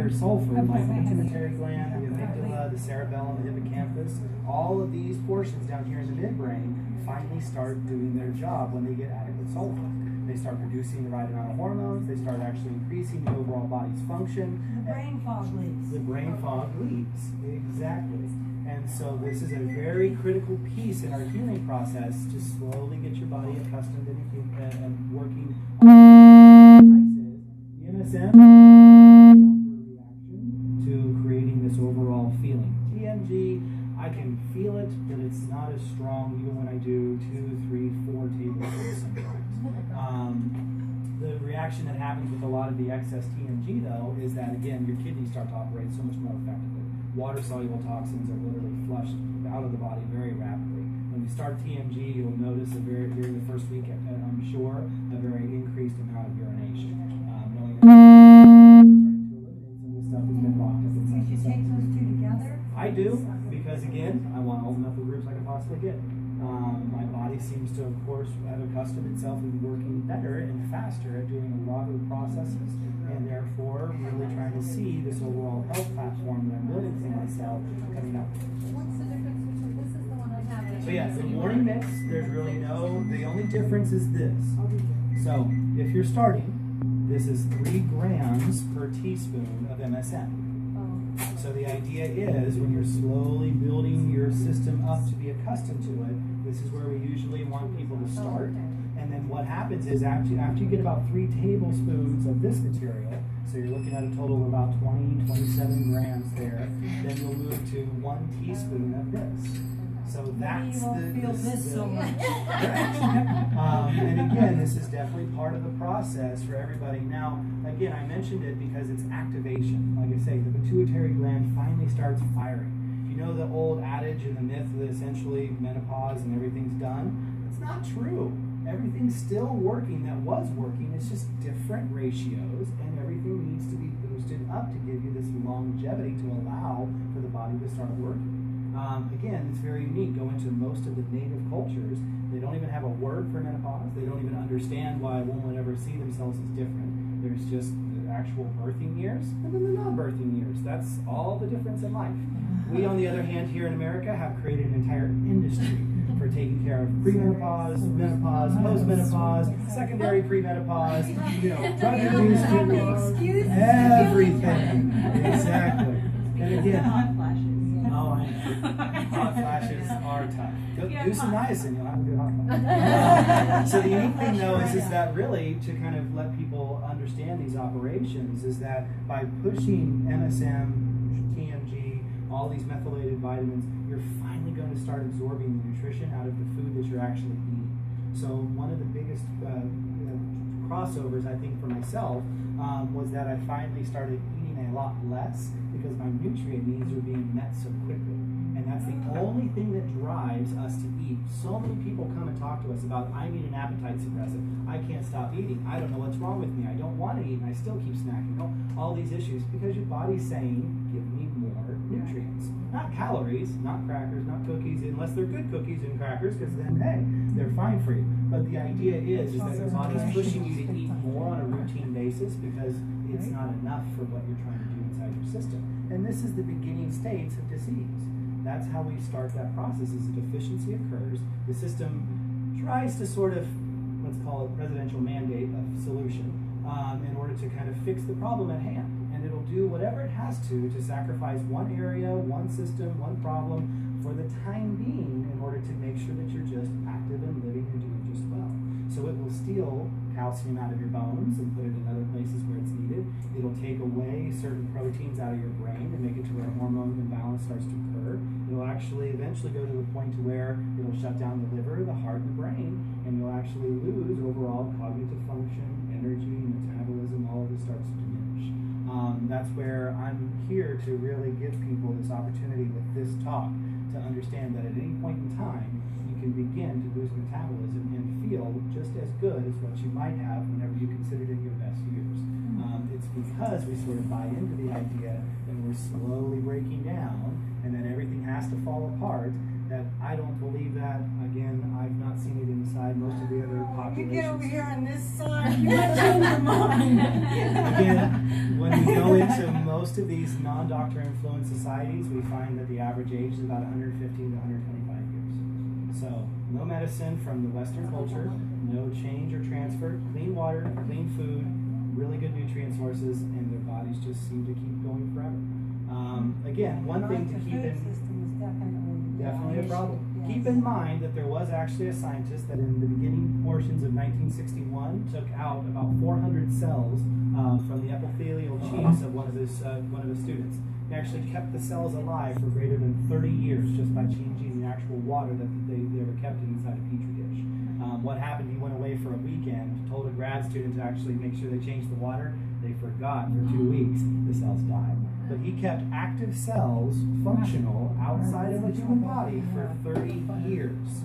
S2: higher sulfur,
S6: Of
S2: like
S6: what
S2: the
S6: my husband
S2: pituitary
S6: said.
S2: gland, the amygdala, the cerebellum, the hippocampus, all of these portions down here in the midbrain finally start doing their job when they get adequate sulfur. They start producing the right amount of hormones, they start actually increasing the overall body's function.
S7: The brain fog leaves.
S2: The brain fog leaves, exactly. And so this is a very critical piece in our healing process to slowly get your body accustomed and working on the MSM reaction to creating this overall feeling. TMG, I can feel it, but it's not as strong even when I do 2, 3, 4 tablespoons sometimes. The reaction that happens with a lot of the excess TMG though is that again your kidneys start to operate so much more effectively. Water-soluble toxins are literally flushed out of the body very rapidly. When we start TMG, you'll notice during the first week, I'm sure, a very increased amount of urination. Knowing that starting to eliminate some of the stuff that's been locked up inside
S7: You
S2: the
S7: should take
S2: system.
S7: those two together.
S2: I do, because again, I want all the methyl groups I can possibly get. My body seems to, of course, have accustomed itself to working better and faster at doing a lot of the processes, and therefore really trying to see this overall health platform that I'm building for myself coming up.
S5: What's the difference between, this is the one I have.
S2: So yeah, the morning mix, there's really the only difference is this. So if you're starting, this is 3 grams per teaspoon of MSM. So the idea is when you're slowly building your system up to be accustomed to it, this is where we usually want people to start. And then what happens is after you get about 3 tablespoons of this material, so you're looking at a total of about 27 grams there, then you'll move to 1 teaspoon of this. So that's
S7: You won't feel this so much.
S2: And again, this is definitely part of the process for everybody. Now, again, I mentioned it because it's activation. Like I say, the pituitary gland finally starts firing. You know the old adage and the myth that essentially menopause and everything's done? It's not true. Everything's still working that was working. It's just different ratios, and everything needs to be boosted up to give you this longevity to allow for the body to start working. Again, it's very unique. Go into most of the native cultures, they don't even have a word for menopause. They don't even understand why a woman would ever see themselves as different. There's just the actual birthing years and then the non-birthing years. That's all the difference in life. We, on the other hand, here in America, have created an entire industry for taking care of premenopause, menopause, postmenopause, secondary premenopause, drug-induced kidneys, everything. Exactly. And again, oh, I know. Hot flashes are tough. Do some niacin, you'll have a good hot flash. So the unique thing though is that really to kind of let people understand these operations is that by pushing MSM, TMG, all these methylated vitamins, you're finally going to start absorbing the nutrition out of the food that you're actually eating. So one of the biggest crossovers I think for myself was that I finally started eating a lot less because my nutrient needs are being met so quickly. And that's the only thing that drives us to eat. So many people come and talk to us about, I need an appetite suppressant. I can't stop eating. I don't know what's wrong with me. I don't want to eat and I still keep snacking. All these issues because your body's saying, give me more nutrients. Not calories, not crackers, not cookies, unless they're good cookies and crackers, because then, hey, they're fine for you. But the idea is that your body's pushing you to eat more on a routine basis because it's not enough for what you're trying to do inside your system. And this is the beginning states of disease. That's how we start that process. As a deficiency occurs, the system tries to sort of, let's call it residential mandate of solution in order to kind of fix the problem at hand. And it'll do whatever it has to sacrifice one area, one system, one problem for the time being in order to make sure that you're just active and living and doing just well. So it will steal calcium out of your bones and put it in other places where it's needed. It'll take away certain proteins out of your brain and make it to where hormone imbalance starts to occur. It'll actually eventually go to the point to where it'll shut down the liver, the heart, and the brain, and you'll actually lose overall cognitive function, energy, metabolism, all of this starts to diminish. That's where I'm here to really give people this opportunity with this talk to understand that at any point in time, you can begin to boost metabolism and feel just as good as what you might have whenever you considered it your best years. It's because we sort of buy into the idea and we're slowly breaking down and that everything has to fall apart. That I don't believe that. Again, I've not seen it inside most of the other populations.
S6: You get over here on this side, you change your mind.
S2: Again, when we go into most of these non-doctor influenced societies, we find that the average age is about 115 to 125 years. So, no medicine from the Western culture, no change or transfer, clean water, clean food, really good nutrient sources, and their bodies just seem to keep going forever. Again, one thing to keep in... Definitely a problem.
S6: Yes.
S2: Keep in mind that there was actually a scientist that in the beginning portions of 1961 took out about 400 cells from the epithelial cheeks of one of his students. He actually kept the cells alive for greater than 30 years just by changing the actual water that they were kept inside a petri dish. What happened, he went away for a weekend, told a grad student to actually make sure they changed the water. They forgot for 2 weeks, the cells died. But he kept active cells functional outside of the human body for 30 years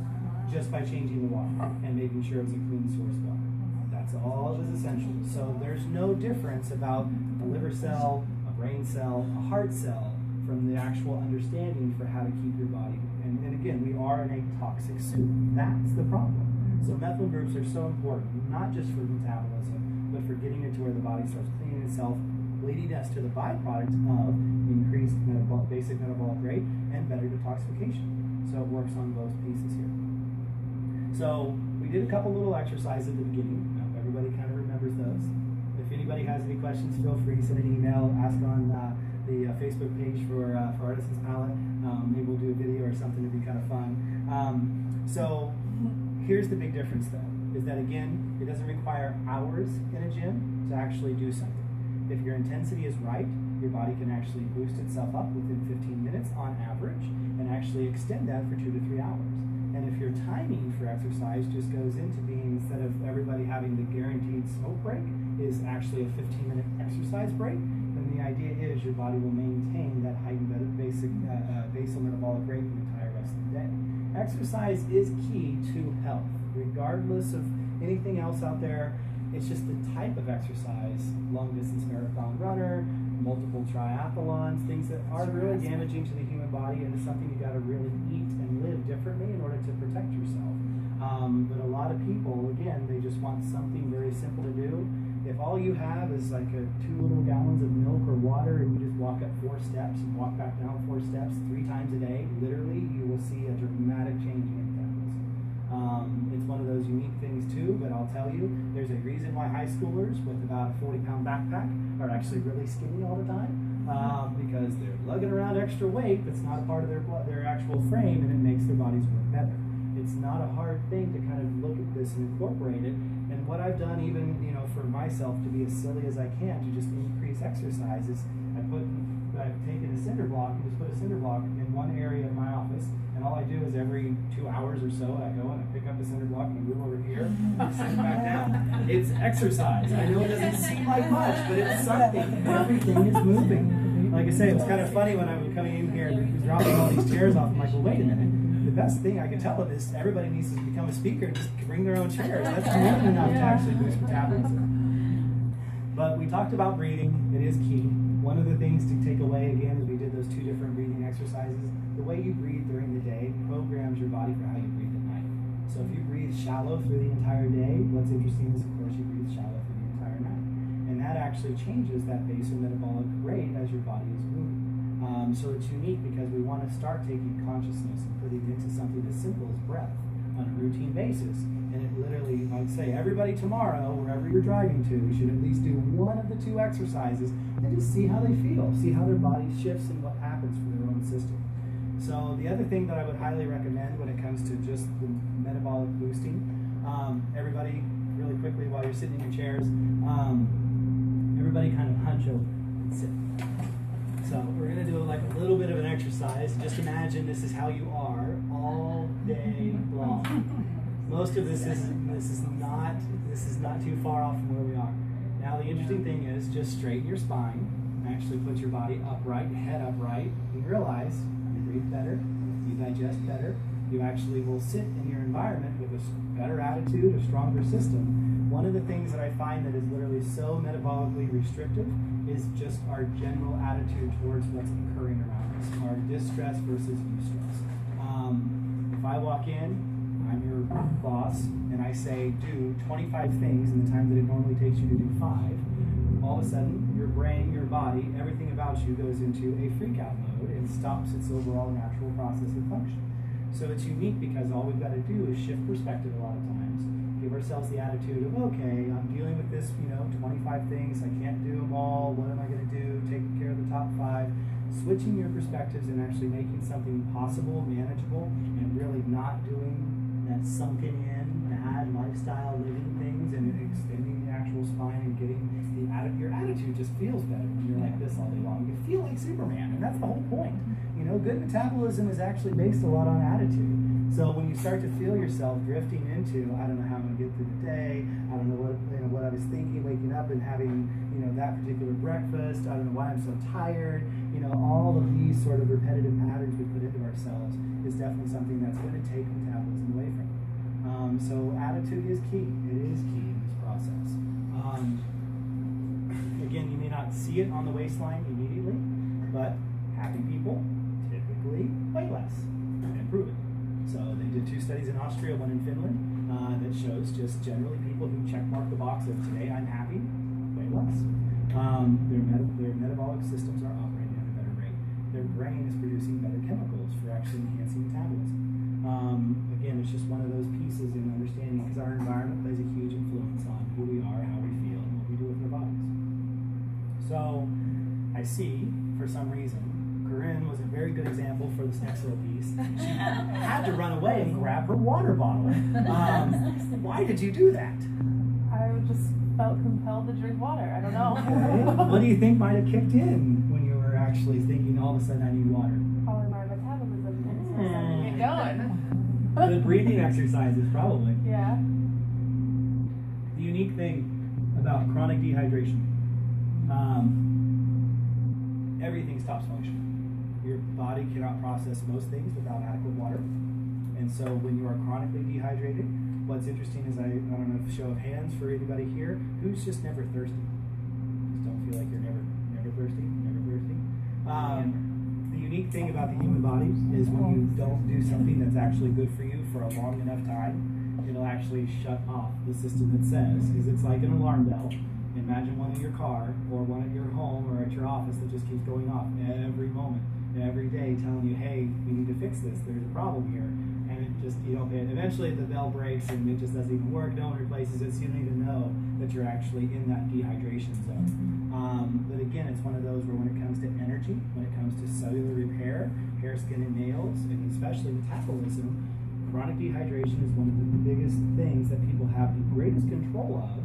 S2: just by changing the water and making sure it was a clean source water. That's all that was essential. So there's no difference about a liver cell, a brain cell, a heart cell from the actual understanding for how to keep your body. And again, we are in a toxic soup. That's the problem. So methyl groups are so important, not just for metabolism, but for getting it to where the body starts cleaning itself, leading us to the byproduct of increased basic metabolic rate and better detoxification. So it works on both pieces here. So we did a couple little exercises at the beginning. Everybody kind of remembers those. If anybody has any questions, feel free to send an email, ask on the Facebook page for Artisan's Palate. Maybe we'll do a video or something to be kind of fun. So here's the big difference though, is that again, it doesn't require hours in a gym to actually do something. If your intensity is right, your body can actually boost itself up within 15 minutes on average and actually extend that for 2 to 3 hours. And if your timing for exercise just goes into being, instead of everybody having the guaranteed smoke break, is actually a 15-minute exercise break, then the idea is your body will maintain that heightened basal metabolic rate the entire rest of the day. Exercise is key to health, regardless of anything else out there. It's just the type of exercise, long distance marathon runner, multiple triathlons, things that are really damaging to the human body, and it's something you got to really eat and live differently in order to protect yourself. But a lot of people, again, they just want something very simple to do. If all you have is like 2 little gallons of milk or water and you just walk up 4 steps and walk back down 4 steps 3 times a day, literally you will see a dramatic change in metabolism. It's one of those unique things too, but I'll tell you, there's a reason why high schoolers with about a 40-pound backpack are actually really skinny all the time, because they're lugging around extra weight that's not a part of their actual frame, and it makes their bodies work better. It's not a hard thing to kind of look at this and incorporate it. And what I've done, even for myself, to be as silly as I can to just increase exercise, is I've taken a cinder block and just put a cinder block in one area of my office, and all I do is every 2 hours or so I go and I pick up a cinder block and I move over here and set it back down. It's exercise. I know it doesn't seem like much, but it's something. Everything is moving. Like I say, it was kind of funny when I was coming in here and dropping all these chairs off. I'm like, well, wait a minute. The best thing I can tell them is everybody needs to become a speaker and just bring their own chairs. That's more than enough to actually boost metabolism. But we talked about breathing. It is key. One of the things to take away, again, is we did those 2 different breathing exercises. The way you breathe during the day programs your body for how you breathe at night. So if you breathe shallow through the entire day, what's interesting is, of course, you breathe shallow through the entire night. And that actually changes that basal metabolic rate as your body is moving. So it's unique because we want to start taking consciousness and putting it into something as simple as breath on a routine basis. And it literally, I'd say, everybody tomorrow, wherever you're driving to, should at least do one of the 2 exercises and just see how they feel, see how their body shifts and what happens for their own system. So the other thing that I would highly recommend when it comes to just the metabolic boosting, everybody, really quickly while you're sitting in your chairs, everybody kind of hunch over and sit. So we're going to do like a little bit of an exercise. Just imagine this is how you are all day long. Most of this is not too far off from where we are. Now the interesting thing is just straighten your spine, actually put your body upright, head upright, and realize you breathe better, you digest better, you actually will sit in your environment with a better attitude, a stronger system. One of the things that I find that is literally so metabolically restrictive is just our general attitude towards what's occurring around us, our distress versus eustress. If I walk in, I'm your boss, and I say do 25 things in the time that it normally takes you to do 5, all of a sudden your brain, your body, everything about you goes into a freak out mode and stops its overall natural process of function. So it's unique because all we've got to do is shift perspective a lot of times, give ourselves the attitude of, okay, I'm dealing with this, 25 things, I can't do them all, what am I going to do, taking care of the top 5, switching your perspectives and actually making something possible, manageable, and really not doing that sunken in, bad lifestyle living things and extending the actual spine and getting your attitude just feels better when you're like this all day long. You feel like Superman, and that's the whole point. Good metabolism is actually based a lot on attitude. So when you start to feel yourself drifting into, I don't know how I'm going to get through the day, I don't know what I was thinking, waking up and having, that particular breakfast, I don't know why I'm so tired, all of these sort of repetitive patterns we put into ourselves is definitely something that's going to take metabolism away from you. So attitude is key. It is key in this process. Again, you may not see it on the waistline immediately, but happy people typically weigh less and prove it. So they did 2 studies in Austria, 1 in Finland, that shows just generally people who check mark the box of today I'm happy, weigh less. Their metabolic systems are operating at a better rate. Their brain is producing better chemicals for actually enhancing metabolism. Again, it's just one of those pieces in understanding because our environment plays a huge influence on who we are, how we feel, and what we do with our bodies. So I see, for some reason, Corinne was a very good example for this next little piece. She had to run away and grab her water bottle. Why did you do that?
S4: I just felt compelled to drink water. I don't know.
S2: Okay. What do you think might have kicked in when you were actually thinking all of a sudden I need water?
S4: Probably my metabolism and get going.
S2: Good breathing exercises, probably.
S4: Yeah.
S2: The unique thing about chronic dehydration, everything stops functioning. Your body cannot process most things without adequate water. And so when you are chronically dehydrated, what's interesting is, I don't know, show of hands for anybody here, who's just never thirsty? Just don't feel like you're never thirsty, never thirsty. The unique thing about the human body is when you don't do something that's actually good for you for a long enough time, it'll actually shut off the system that says, because it's like an alarm bell. Imagine one in your car or one at your home or at your office that just keeps going off every moment, every day, telling you, hey, we need to fix this, there's a problem here. And it just, eventually the bell breaks and it just doesn't even work, no one replaces it, so you don't even know that you're actually in that dehydration zone. But again, it's one of those where when it comes to energy, when it comes to cellular repair, hair, skin, and nails, and especially metabolism, chronic dehydration is one of the biggest things that people have the greatest control of.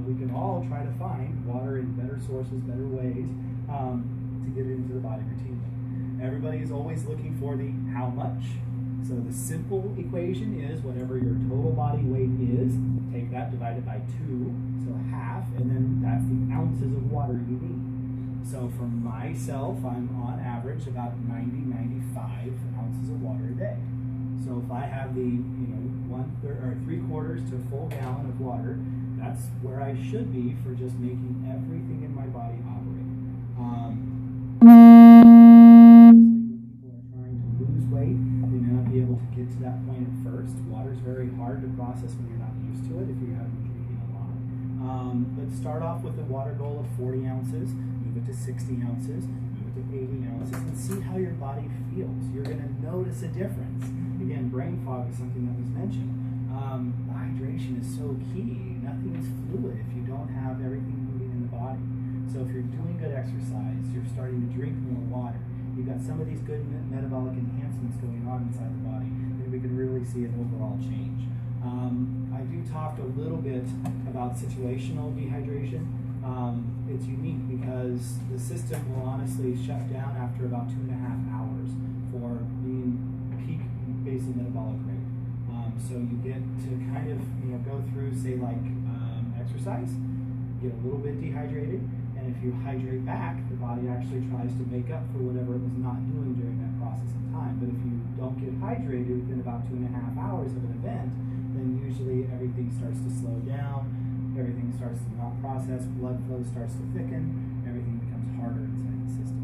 S2: We can all try to find water in better sources, better ways to get it into the body routinely. Everybody is always looking for the how much. So the simple equation is whatever your total body weight is, take that, divide it by 2, so half, and then that's the ounces of water you need. So for myself, I'm on average about 90-95 ounces of water a day. So if I have the 3/4 to a full gallon of water, that's where I should be for just making everything in my body operate. People are trying to lose weight, they may not be able to get to that point at first. Water is very hard to process when you're not used to it if you haven't been drinking a lot. But start off with a water goal of 40 ounces, move it to 60 ounces, move it to 80 ounces, and see how your body feels. You're going to notice a difference. Again, brain fog is something that was mentioned. Hydration is so key. Nothing is fluid if you don't have everything moving in the body. So if you're doing good exercise, you're starting to drink more water, you've got some of these good metabolic enhancements going on inside the body, then we can really see an overall change. I do talk a little bit about situational dehydration. It's unique because the system will honestly shut down after about 2.5 hours for being peak basal metabolic rate. So you get to kind of go through, say, like exercise, get a little bit dehydrated, and if you hydrate back, the body actually tries to make up for whatever it was not doing during that process of time. But if you don't get hydrated within about 2.5 hours of an event, then usually everything starts to slow down. everything starts to not process, blood flow starts to thicken, everything becomes harder inside the system.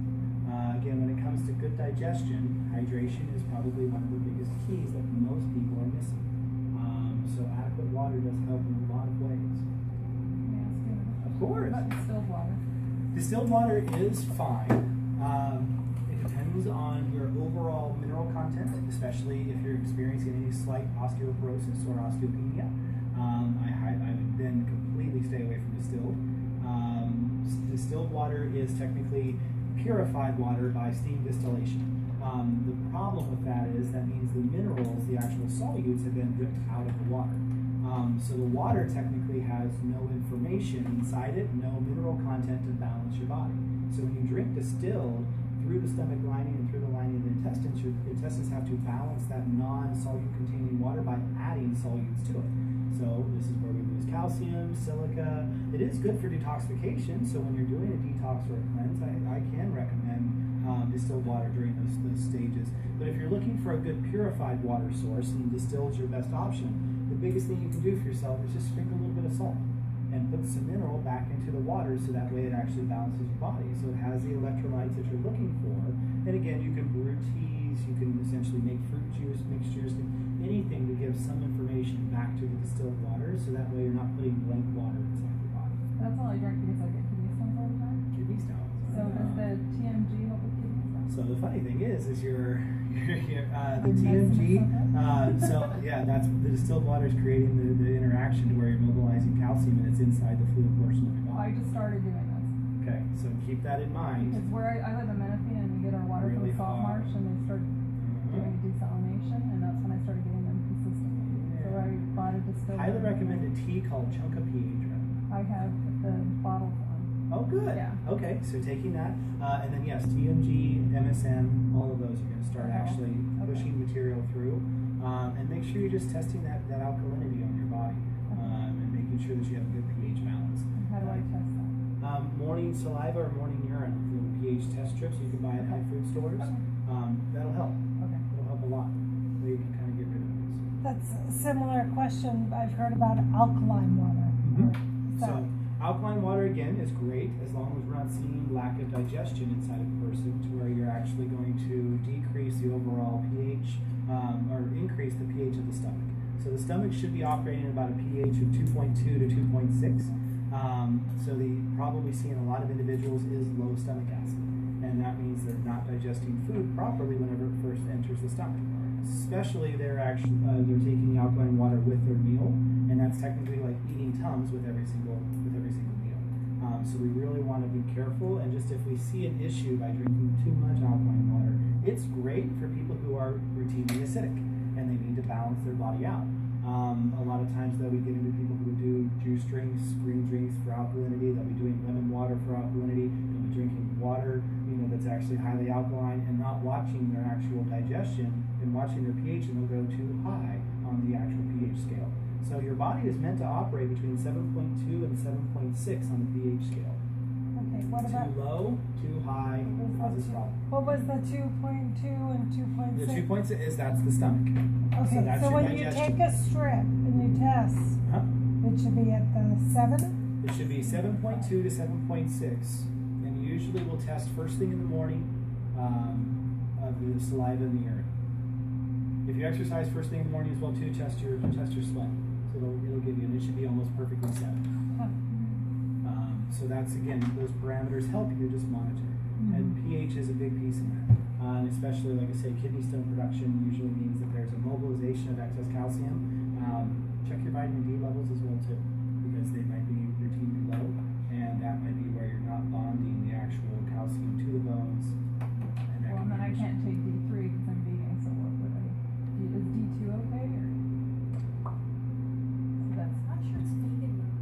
S2: Again, when it comes to good digestion, hydration is probably one of the biggest keys that most people are missing. So adequate water does help in a lot of ways. Of course.
S4: What about distilled water?
S2: Distilled water is fine. It depends on your overall mineral content, especially if you're experiencing any slight osteoporosis or osteopenia. I would then completely stay away from distilled. Distilled water is technically purified water by steam distillation. The problem with that is that means the minerals, the actual solutes, have been ripped out of the water. So the water technically has no information inside it, no mineral content to balance your body. So when you drink distilled through the stomach lining and through the lining of the intestines, your intestines have to balance that non-solute containing water by adding solutes to it. So this is where we lose calcium, silica. It is good for detoxification. So when you're doing a detox or a cleanse, I can recommend distilled water during those stages. But if you're looking for a good purified water source and distilled is your best option, the biggest thing you can do for yourself is just sprinkle a little bit of salt and put some mineral back into the water so that way it actually balances your body. So it has the electrolytes that you're looking for. And again, you can brew teas, you can essentially make fruit juice mixtures, anything to give some information back to the distilled water so that way you're not putting blank water inside your body.
S4: That's all I drink because I get kidney stones all the time.
S2: Kidney stones.
S4: So does the TMG help with kidney stones?
S2: So the funny thing is the TMG, so yeah, that's the distilled water is creating the interaction to where you're mobilizing calcium and it's inside the fluid portion of your
S4: I
S2: body.
S4: just started doing this.
S2: Okay, so keep that in mind.
S4: Because where I live in Menifee and we get our water
S2: Really
S4: from the salt
S2: hot.
S4: marsh and they started doing desalination and that's when I started getting them consistently. So I bought a distilled.
S2: Highly recommend a tea called Chunka pH.
S4: I have the bottle one.
S2: Oh, good.
S4: Yeah.
S2: Okay, so taking that, and then yes, TMG, MSM, all of those are going to start actually pushing material through, and make sure you're just testing that alkalinity on your body, and making sure that you have a good pH balance.
S4: How do I test that?
S2: Morning saliva or morning urine, the pH test strips you can buy at health food stores. That'll help.
S4: Okay.
S2: It'll help a lot. So you can kind of get rid of those.
S6: That's a similar question I've heard about alkaline water.
S2: So alkaline water again is great as long as we're not seeing lack of digestion inside of a person to where you're actually going to decrease the overall pH or increase the pH of the stomach. So the stomach should be operating at about a pH of 2.2 to 2.6. So the problem we see in a lot of individuals is low stomach acid, and that means they're not digesting food properly whenever it first enters the stomach. Especially they're taking the alkaline water with their meal, and that's technically like eating Tums with every single meal. So we really want to be careful, and just if we see an issue by drinking too much alkaline water, it's great for people who are routinely acidic and they need to balance their body out. A lot of times though we get into people who do juice drinks, green drinks for alkalinity, they'll be doing lemon water for alkalinity, they'll be drinking water that's actually highly alkaline and not watching their actual digestion and watching their pH, and they'll go too high on the actual pH scale. So your body is meant to operate between 7.2 and 7.6 on the pH scale.
S6: Okay, what about
S2: Too low, too high, causes problems.
S6: what was the 2.2 and 2.6?
S2: The 2.6 is that's the stomach.
S6: Okay,
S2: that's
S6: so
S2: your
S6: when you
S2: digestion.
S6: take a strip and you test, it should be at the 7?
S2: It should be 7.2 to 7.6, and usually we'll test first thing in the morning of the saliva and the urine. If you exercise first thing in the morning as well too, test your sweat. So it'll give you, and it should be almost perfectly 7. So that's, again, those parameters help you just monitor. And pH is a big piece in that. And especially, like I say, kidney stone production usually means that there's a mobilization of excess calcium. Check your vitamin D levels as well too, because they might be routinely low, and that might be where you're not bonding the actual calcium to the bones. And that
S4: Well, and then I can't take D3 because I'm vegan, so what would I? Is D2 okay? Or? So that's
S5: I'm not sure it's vegan though,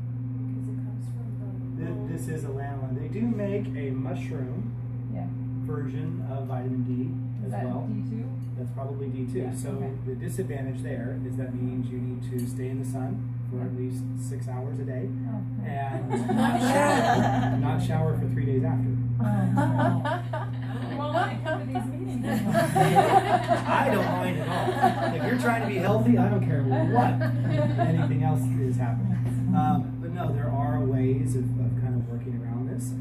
S5: because it comes from the.
S2: This is a lanolin. They do make a mushroom
S4: yeah.
S2: version of vitamin D
S4: Is
S2: as
S4: that
S2: well.
S4: D2?
S2: That's probably D2.
S4: Yeah,
S2: So
S4: okay.
S2: the disadvantage there is that means you need to stay in the sun for at least 6 hours a day
S4: Oh, okay.
S2: and not shower for 3 days after.
S4: Well, when I come to these meetings,
S2: I don't mind at all. If you're trying to be healthy, I don't care what anything else is happening. But no, there are ways of kind of working around this.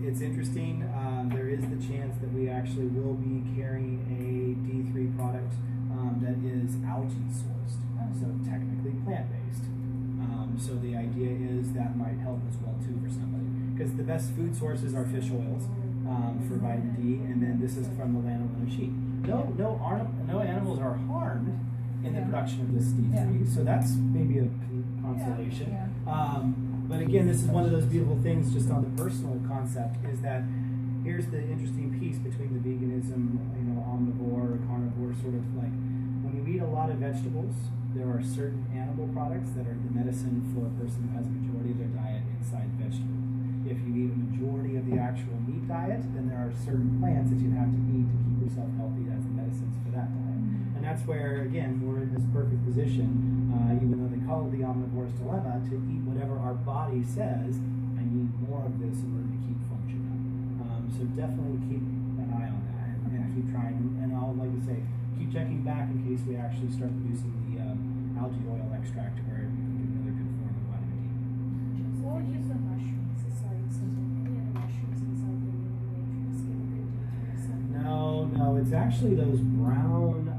S2: It's interesting. There is the chance that we actually will be carrying a D3 product that is algae sourced, so technically plant-based. So the idea is that might help as well too for somebody, because the best food sources are fish oils for vitamin D, and then this is from the land of sheep. No animals are harmed in the production of this D3, so that's maybe a consolation. But again, this is one of those beautiful things just on the personal concept, is that here's the interesting piece between the veganism, omnivore, carnivore, sort of like, when you eat a lot of vegetables, there are certain animal products that are the medicine for a person who has a majority of their diet inside vegetables. If you eat a majority of the actual meat diet, then there are certain plants that you have to eat to keep yourself healthy as the medicines for that diet. And that's where, again, we're in this perfect position, even though they call it the omnivore's dilemma, to eat whatever our body says, I need more of this in order to keep functioning. So definitely keep an eye on that and keep trying. And I'll, like to say, keep checking back in case we actually start producing the algae oil extract where you can get another good form of vitamin D.
S5: What would use the mushrooms? Sorry, any other mushrooms inside the matrix give a good D3?
S2: No, it's actually those brown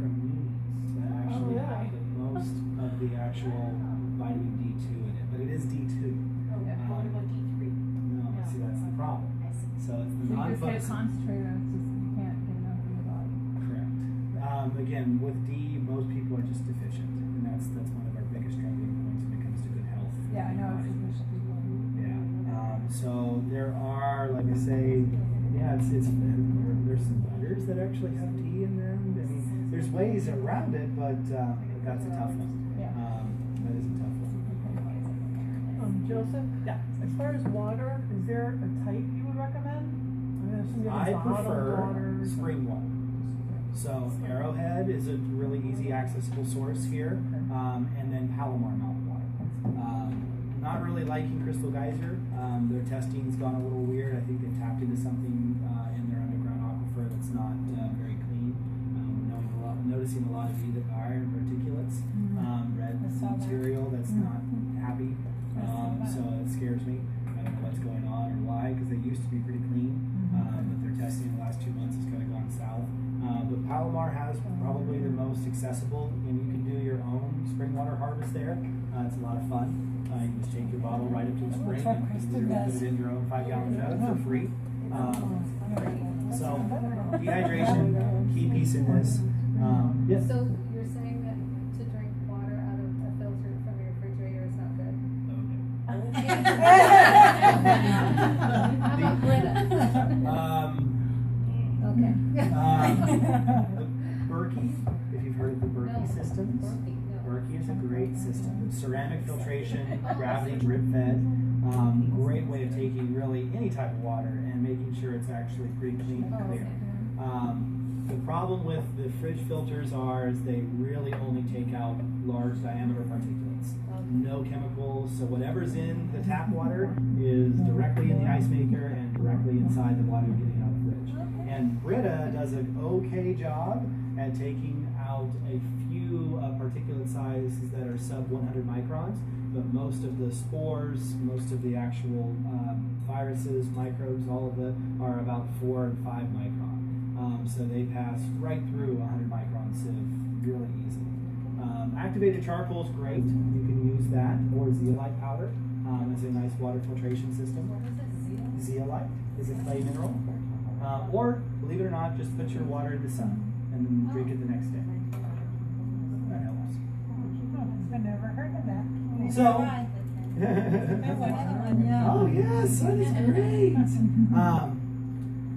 S2: cremins that actually have the most of the actual vitamin D2 in it, but it is D2.
S5: What about D3?
S2: No, see, that's the problem. So it's the non-photosynthetic.
S4: Concentrate on it, you can't get enough in your body.
S2: Correct. Again, with D, most people are just deficient, and that's one of our biggest trending points when it comes to good health.
S4: Yeah, I know.
S2: Yeah. So there are, like I say, there's some butters that actually have D in them. I mean, there's ways around it, but that's a tough one. That is a tough one.
S8: Joseph? Yeah. As far as water, is there a type you would recommend?
S2: I prefer spring water. So Arrowhead is a really easy accessible source here, and then Palomar mountain water. Not really liking Crystal Geyser. Their testing's gone a little weird. I think they've tapped into something in their underground aquifer that's not very clean. Noticing a lot of either iron particulates, red material that's not happy. So it scares me. I don't know what's going on or why, because they used to be pretty clean, but their testing in the last 2 months has kind of gone south. But Palomar has probably the most accessible, and you can do your own spring water harvest there. It's a lot of fun. You can just take your bottle right up to a spring and put it in your own 5-gallon jug for free. So dehydration, key piece in this. Yes.
S5: So you're saying that to drink water out of a filter from your refrigerator is not good? How about Brita? Okay.
S2: Berkey, if you've heard of the Berkey systems.
S5: No.
S2: Berkey is a great system. Ceramic filtration, gravity drip fed. Great way of taking really any type of water and making sure it's actually pretty clean and clear. The problem with the fridge filters is they really only take out large diameter particulates. No chemicals, so whatever's in the tap water is directly in the ice maker and directly inside the water you're getting out of the fridge. And Brita does an okay job at taking out a few particulate sizes that are sub 100 microns, but most of the spores, most of the actual viruses, microbes, all of it are about 4 and 5 micron. So they pass right through 100 micron sieve really easily. Activated charcoal is great. You can use that, or zeolite powder as a nice water filtration system.
S5: What is it?
S2: Zeolite is a clay mineral. Or, believe it or not, just put your water in the sun and then drink it the next day. That helps.
S6: I've never heard of that.
S2: So, oh yes, sun is great.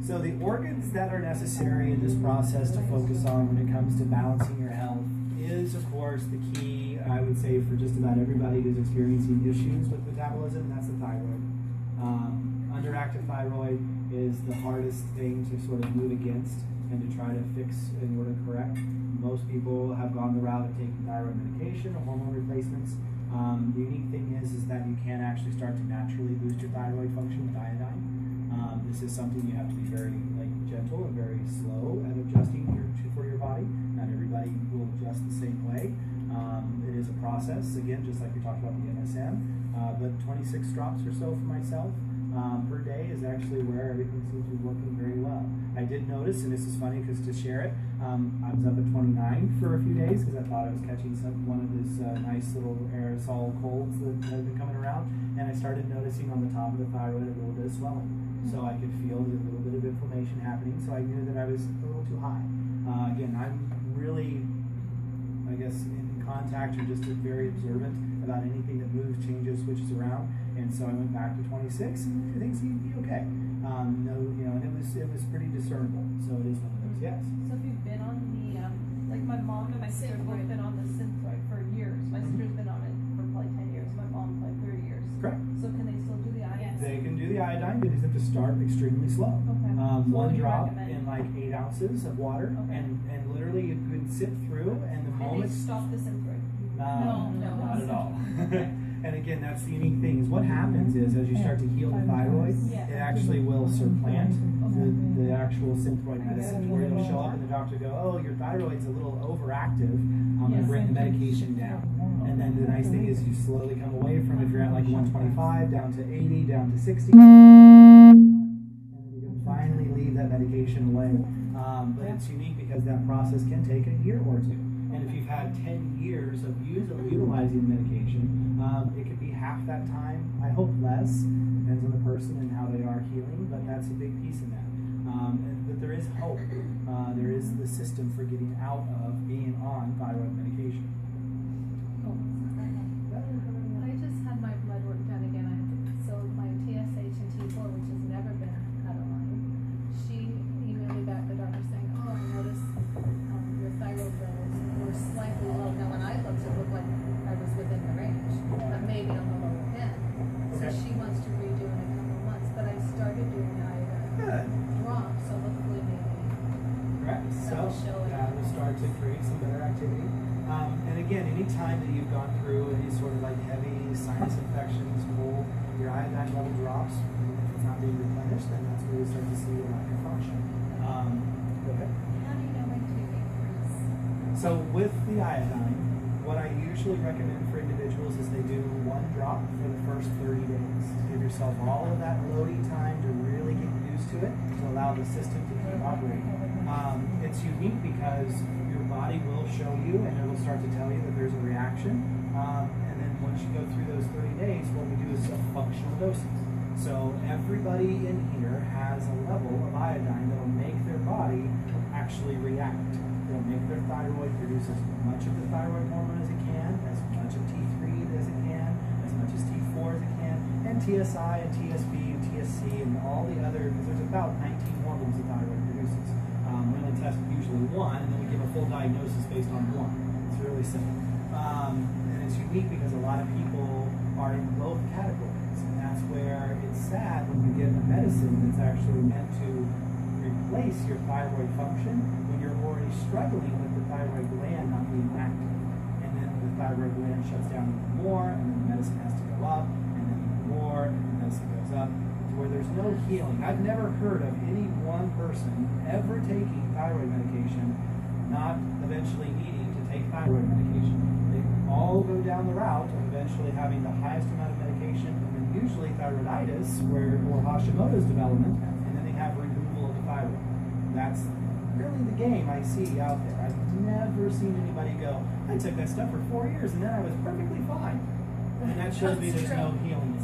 S2: So the organs that are necessary in this process to focus on when it comes to balancing your health is, of course, the key, I would say, for just about everybody who's experiencing issues with metabolism, and that's the thyroid. Underactive thyroid is the hardest thing to sort of move against and to try to fix in order to correct. Most people have gone the route of taking thyroid medication or hormone replacements. The unique thing is that you can actually start to naturally boost your thyroid function with iodine. This is something you have to be very gentle and very slow at adjusting for your body. Not everybody will adjust the same way. It is a process. process, again, just like we talked about the MSM, but 26 drops or so for myself per day is actually where everything seems to be working very well. I did notice, and this is funny because to share it, I was up at 29 for a few days because I thought I was catching one of these nice little aerosol colds that had been coming around, and I started noticing on the top of the thyroid a little bit of swelling. So I could feel a little bit of inflammation happening, so I knew that I was a little too high. Again, I'm really, I guess, in contact or just very observant about anything that moves, changes, switches around. And so I went back to 26, and everything seemed to be okay. No, you know, and it was pretty discernible. So it is one of those, yes.
S1: So if you've been on the, like my mom and my sister have both been on the Synthroid for years. My sister's been on it for probably 10 years. My mom like 30 years.
S2: Correct.
S1: So can they still do the iodine?
S2: They can do the iodine. They just have to start extremely slow.
S1: Okay. So what
S2: One
S1: do you
S2: drop
S1: recommend?
S2: in like 8 ounces of water,
S1: Okay.
S2: and literally you could sip through, and the
S1: And they
S2: moment
S1: stop the Synthroid?
S2: No,
S1: No.
S2: not at all. And again, that's the unique thing is what happens is as you start to heal the thyroid,
S1: Yeah.
S2: it actually will supplant the actual Synthroid medicine, where it'll show up and the doctor go, oh, your thyroid's a little overactive. I'm going to bring the medication down. And then the nice thing is you slowly come away from, if you're at like 125 down to 80, down to 60, and then you can finally leave that medication away. But it's unique because that process can take a year or two. And if you've had 10 years of utilizing medication, it could be half that time. I hope less. Depends on the person and how they are healing, but that's a big piece in that. But there is hope. There is the system for getting out of being on thyroid medication.
S5: I just had my blood work done again. So my TSH and T4, which has never been out of line, she emailed me back, the doctor saying, oh, I noticed your thyroid levels were slightly low. Now when I looked, it looked like I was within the range, but maybe on the lower end. So
S2: Okay.
S5: she wants to redo in a couple of months, but I started doing
S2: Good.
S5: drop, so hopefully maybe.
S2: Correct. So that will start to create some better activity. And again, any time that you've gone through any sort of like heavy sinus infections, cold, your iodine level drops. If it's not being replenished, then that's where you start to see a lack of function. Go ahead.
S5: How do you know when to increase?
S2: So with the iodine, what I usually recommend for individuals is they do 1 drop for the first 30 days. Give yourself all of that loading time to really get used to it, to allow the system to keep operating. It's unique because your body will show you and it'll start to tell you that there's a reaction. And then once you go through those 30 days, what we do is some functional doses. So everybody in here has a level of iodine that will make their body actually react. It'll make their thyroid produce as much of the thyroid hormone as it can, as much of T3 as it can, as much as T4 as it can, and TSI and TSB and TSC and all the other, because there's about 19 hormones the thyroid produces. We only test usually 1, and then we give a full diagnosis based on 1. It's really simple. And it's unique because a lot of people are in both categories, and that's where it's sad when you get a medicine that's actually meant to replace your thyroid function when you're already struggling with the thyroid gland not being active. And then the thyroid gland shuts down even more, and then the medicine has to go up, and then even more, and the medicine goes up, to where there's no healing. I've never heard of any one person ever taking thyroid medication not eventually needing to take thyroid medication. They all go down the route of eventually having the highest amount of medication, and then usually thyroiditis or Hashimoto's development, and then they have removal of the thyroid. That's really the game I see out there. I've never seen anybody go, I took that stuff for 4 years and then I was perfectly fine. And that shows me there's no healing.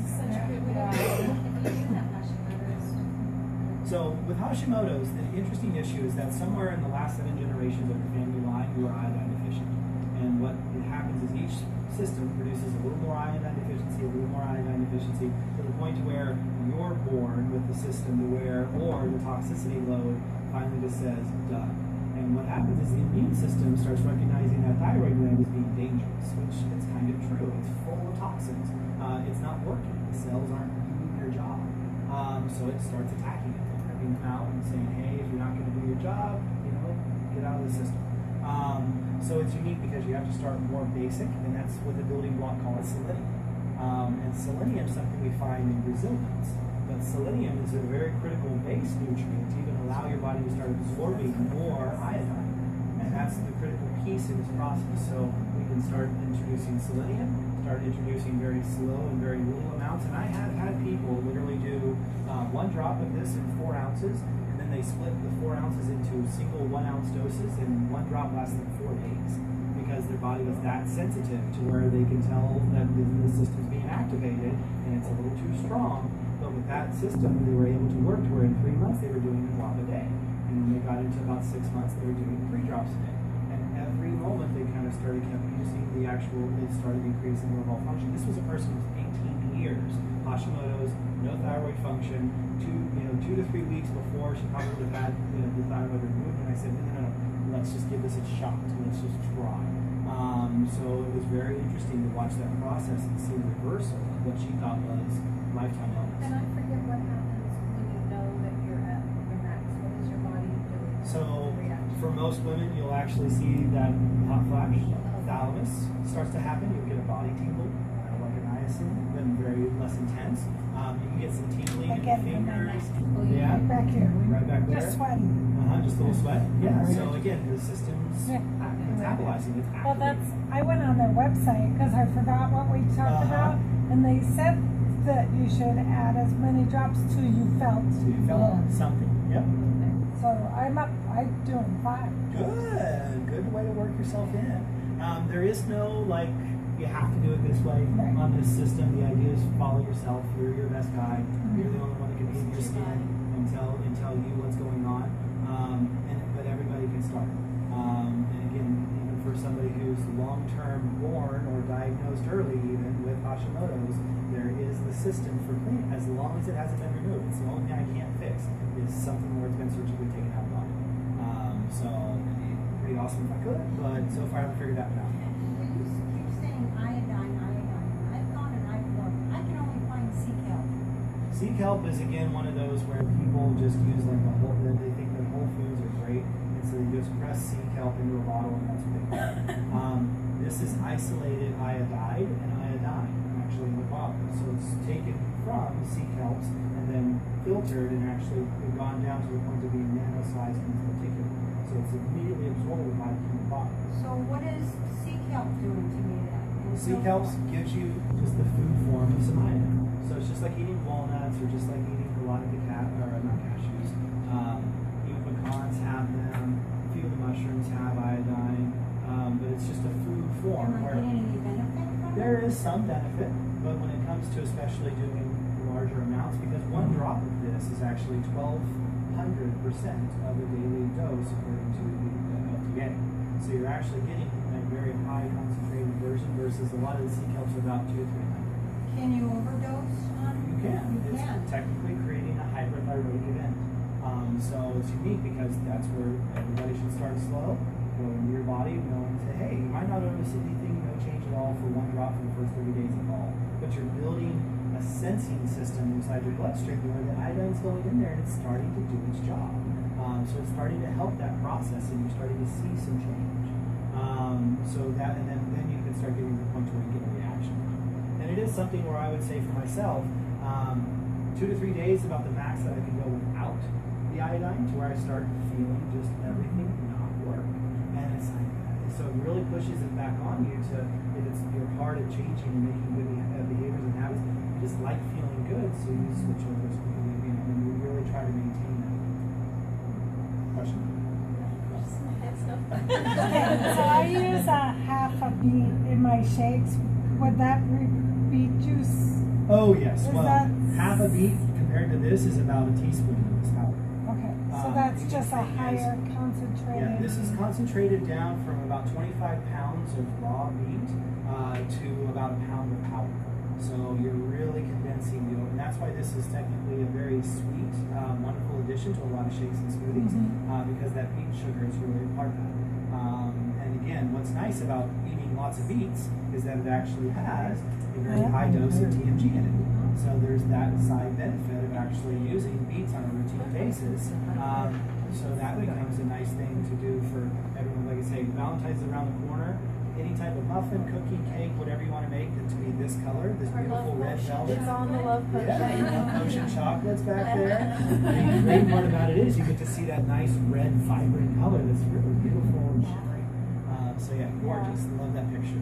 S2: So with Hashimoto's, the interesting issue is that somewhere in the last 7 generations of the family line, you are iodine deficient. And what happens is each system produces a little more iodine deficiency, a little more iodine deficiency, to the point to where you're born with the system to where, or the toxicity load finally just says, done. And what happens is the immune system starts recognizing that thyroid gland as being dangerous, which is kind of true. It's full of toxins. It's not working. The cells aren't doing their job. So it starts attacking it, ripping them out and saying, hey, if you're not going to do your job, get out of the system. So it's unique because you have to start more basic, and that's with a building block called selenium. And selenium is something we find in resilience. But selenium is a very critical base nutrient to even allow your body to start absorbing more iodine. And that's the critical piece in this process. So we can start introducing selenium, start introducing very slow and very little amounts. And I have had people literally do 1 drop of this in 4 ounces, and then they split the 4 ounces into single 1 ounce doses, and 1 drop lasts them 4 days because their body was that sensitive to where they can tell that the system's being activated and it's a little too strong. But with that system, they were able to work to where in 3 months they were doing a drop a day. And when they got into about 6 months, they were doing 3 drops a day. And every moment they kind of kept using they started increasing their overall function. This was a person who was 18 years, Hashimoto's, no thyroid function, 2 to 3 weeks before she probably would have had the thyroid removed. And I said, no, let's just give this a shot. Let's just try. So it was very interesting to watch that process and see the reversal of what she thought was lifetime illness.
S5: And I forget what happens when you know that you're at your max. What is your body doing?
S2: So for most women, you'll actually see that hot flash, thalamus starts to happen. You'll get a body tingle, like an niacin, but very less intense. You can get some tingling in the fingers. Yeah,
S6: Right back here.
S2: right back there.
S6: Just sweating.
S2: Just a little sweat. Yeah. So again, the system's metabolizing. It's
S6: Well,
S2: activating.
S6: I went on their website because I forgot what we talked about, and they said that you should add as many drops till you felt.
S2: So you felt something. Yep.
S6: So I'm doing 5.
S2: Good way to work yourself in. There is no you have to do it this way
S6: Right.
S2: on this system. The idea is follow yourself. You're your best guide. You're the only one that can hit your skin and tell you what's going on. But everybody can start. And again, even for somebody who's long-term born or diagnosed early, even with Hashimoto's, there is the system for cleaning as long as it hasn't been removed. It's the only thing I can't fix is something where it's been surgically taken out of the body. So it'd be pretty awesome if I could, but so far I haven't figured that one out.
S7: When you keep saying iodine, I've gone and I've looked. I can only find sea kelp.
S2: Sea kelp is again one of those where people just use they think that whole foods are great, and so they just press sea kelp into a bottle and that's what they do. This is isolated iodide and iodine actually in the bottle. So it's taken from sea kelps and then filtered and actually gone down to the point of being nano-sized in this particular. So it's immediately absorbed by the human body.
S7: So what is sea kelp doing to me then? And
S2: Sea
S7: so-
S2: kelp gives you just the food form of some iodine. So it's just like eating walnuts or just like eating a lot of the not cashews. Even pecans have them. A few of the mushrooms have iodine. But it's just a food form.
S7: Am I getting any benefit from it?
S2: There is some benefit, but when it comes to especially doing larger amounts, because 1 drop of this is actually 1,200% of a daily dose according to the FDA. So you're actually getting a very high concentrated version versus a lot of the sea kelps are about 200 to 300.
S7: Can you overdose on it?
S2: You can.
S7: You
S2: It's
S7: can.
S2: technically creating a hyperthyroid event. So it's unique because that's where everybody should start slow, go into your body, and say, hey, you might not notice anything, no change at all for 1 drop for the first 30 days of all. But you're building a sensing system inside your bloodstream where the iodine's going in there and it's starting to do its job. So it's starting to help that process and you're starting to see some change. So that, and then you can start getting to the point where you get a reaction. And it is something where I would say for myself, 2 to 3 days about the max that I can go without the iodine to where I start feeling just everything not work. And it's like, so it really pushes it back on you to, if you're hard at changing and making good behaviors and habits, you just like feeling good, so you switch over to and you really try to maintain that. Question?
S6: Okay, so I use a half a beet in my shakes. Would that beet juice?
S2: Oh yes,
S6: Is
S2: well,
S6: that-
S2: half a beet compared to this is about a teaspoon of this powder.
S6: Okay, so that's
S2: each
S6: just a
S2: thing is-
S6: higher concentrated.
S2: Yeah, this is concentrated down from about 25 pounds of raw meat to about a pound of powder. So you're really condensing the oil, and that's why this is technically a very sweet, wonderful addition to a lot of shakes and smoothies, because that beet sugar is really a part of that. And again, what's nice about eating lots of beets is that it actually has a very high dose of TMG in it. So there's that side benefit of actually using beets on a routine basis. So that becomes a nice thing to do for everyone. Like I say, Valentine's is around the corner. Any type of muffin, cookie, cake, whatever you want to make, it to be this color, this beautiful red velvet.
S5: It's on the love potion.
S2: Yeah, love potion chocolates back there. The great part about it is you get to see that nice red, vibrant color that's really beautiful and shimmery. So just love that picture.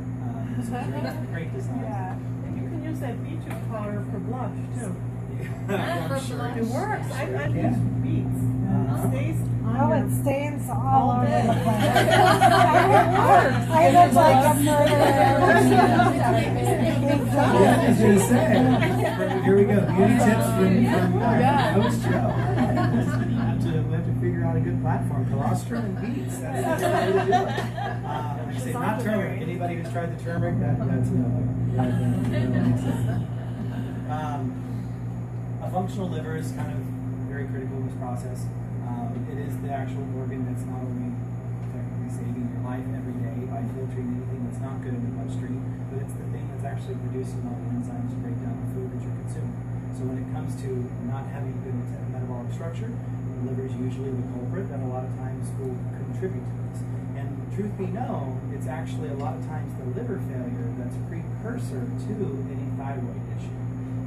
S2: It's a great design.
S8: Yeah, and you can use that beetroot powder for blush too.
S2: I'm sure.
S8: It works.
S2: Sure
S8: I've
S2: it
S8: used
S2: can.
S8: beets. And it stays on
S6: Oh,
S8: your
S6: it stains all over
S8: day.
S6: the place. I look like a murderer.
S2: Yeah, I was gonna say. Here we go. Beauty tips from Coach Joe. We have to figure out a good platform. Colostrum and beets. That's the way to do it. Like I say, not turmeric. Anybody who's tried the turmeric, that's no. A functional liver is kind of very critical in this process. It is the actual organ that's not only technically saving your life every day by filtering anything that's not good in the bloodstream, but it's the thing that's actually producing all the enzymes to break down the food that you're consuming. So when it comes to not having good metabolic structure, the liver is usually the culprit that a lot of times will contribute to this. And truth be known, it's actually a lot of times the liver failure that's a precursor to any thyroid issue.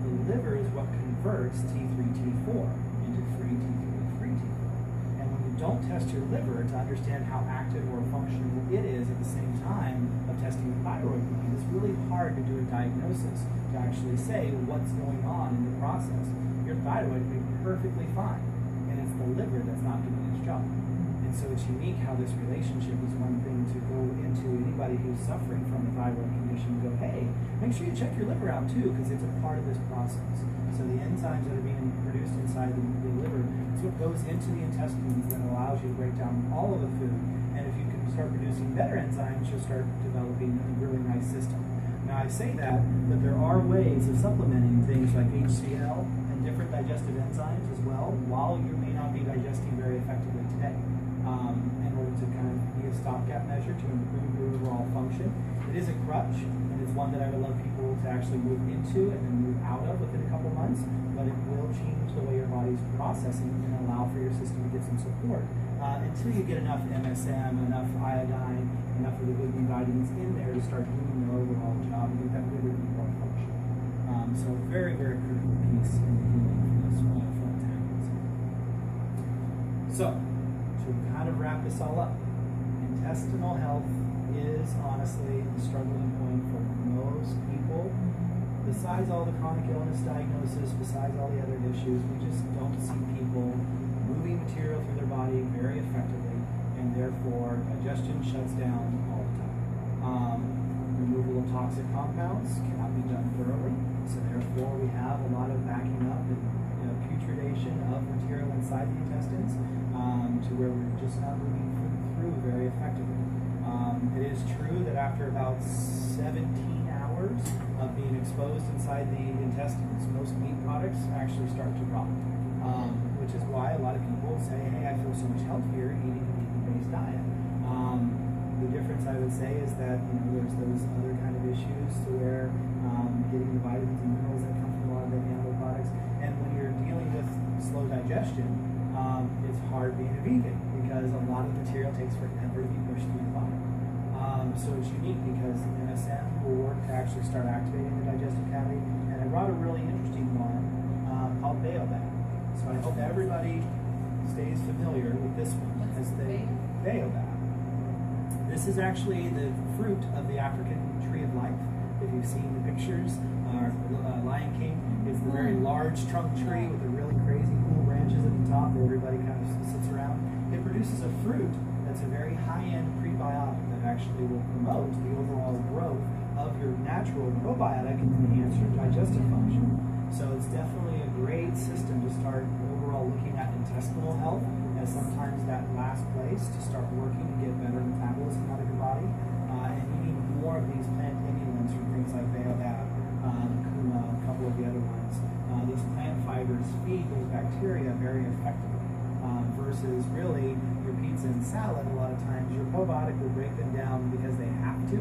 S2: The liver is what converts T3, T4 into free T3, free T4. And when you don't test your liver to understand how active or functional it is at the same time of testing the thyroid gland, it's really hard to do a diagnosis to actually say what's going on in the process. Your thyroid may be perfectly fine, and it's the liver that's not doing its job. And so it's unique how this relationship is one thing to go into anybody who's suffering from a thyroid condition and go, hey, make sure you check your liver out too, because it's a part of this process. So the enzymes that are being produced inside the liver, it's what goes into the intestines that allows you to break down all of the food. And if you can start producing better enzymes, you'll start developing a really nice system. Now I say that, but there are ways of supplementing things like HCl and different digestive enzymes as well, while you may not be digesting very effectively today. In order to kind of be a stopgap measure to improve your overall function. It is a crutch, and it's one that I would love people to actually move into and then move out of within a couple months, but it will change the way your body's processing and allow for your system to get some support until you get enough MSM, enough iodine, enough of the good vitamins in there to start doing your overall job and get that liver to be more functional. So very, very critical piece in the healing for this metabolism. So, to kind of wrap this all up, intestinal health is honestly the struggling point for most people. Besides all the chronic illness diagnosis, besides all the other issues, we just don't see people moving material through their body very effectively, and therefore digestion shuts down all the time. Removal of toxic compounds cannot be done thoroughly, so therefore we have a lot of backing up and putridation of material inside the intestines. To where we're just not moving through very effectively. It is true that after about 17 hours of being exposed inside the intestines, most meat products actually start to rot, which is why a lot of people say, hey, I feel so much healthier eating a meat-based diet. The difference I would say is that there's those other kind of issues to where getting the vitamins and minerals that come from a lot of the animal products, and when you're dealing with slow digestion, it's hard being a vegan because a lot of material takes forever to be pushed through the body. So it's unique because MSM will work to actually start activating the digestive cavity. And I brought a really interesting one called Baobab. So I hope everybody stays familiar with this one as the Baobab. This is actually the fruit of the African tree of life. If you've seen the pictures, Lion King is the very large trunk tree with the really crazy cool branches at the top that everybody kind of sits around. It produces a fruit that's a very high-end prebiotic that actually will promote the overall growth of your natural probiotic and enhance your digestive function. So it's definitely a great system to start overall looking at intestinal health as sometimes that last place to start working to get better metabolism out of your body, and eating more of these plant stimulants from things like Baobab, Kuma, a couple of the other ones. These plant fibers feed those bacteria very effectively. Versus really your pizza and salad, a lot of times your probiotic will break them down because they have to,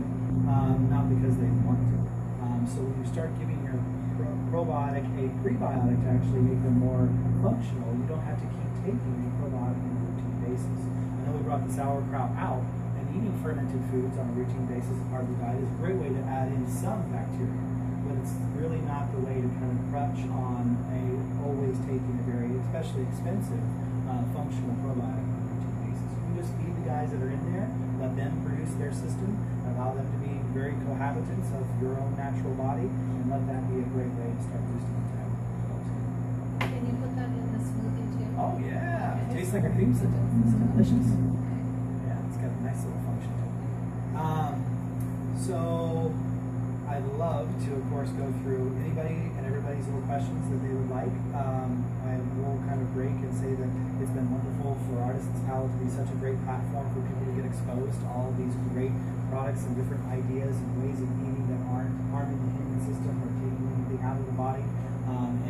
S2: not because they want to. So when you start giving your probiotic a prebiotic to actually make them more functional, you don't have to keep taking the probiotic on a routine basis. I know we brought the sauerkraut out, and eating fermented foods on a routine basis as part of the diet is a great way to add in some bacteria, but it's really not the way to kind of crutch on always taking a very, especially expensive, functional probiotic on a routine basis. You just feed the guys that are in there, let them produce their system, allow them to be very cohabitants of your own natural body, and let that be a great way to start boosting metabolism.
S5: Can you put that in the smoothie too?
S2: Oh yeah, it tastes like a creamsicle. It's delicious. Yeah, it's got a nice little function. So I'd love to, of course, go through anybody and everybody's little questions that they would like. I will kind of break and say that it's been wonderful for Artisan's Palate to be such a great platform for people to get exposed to all of these great products and different ideas and ways of eating that aren't harming the human system or taking anything out of the body,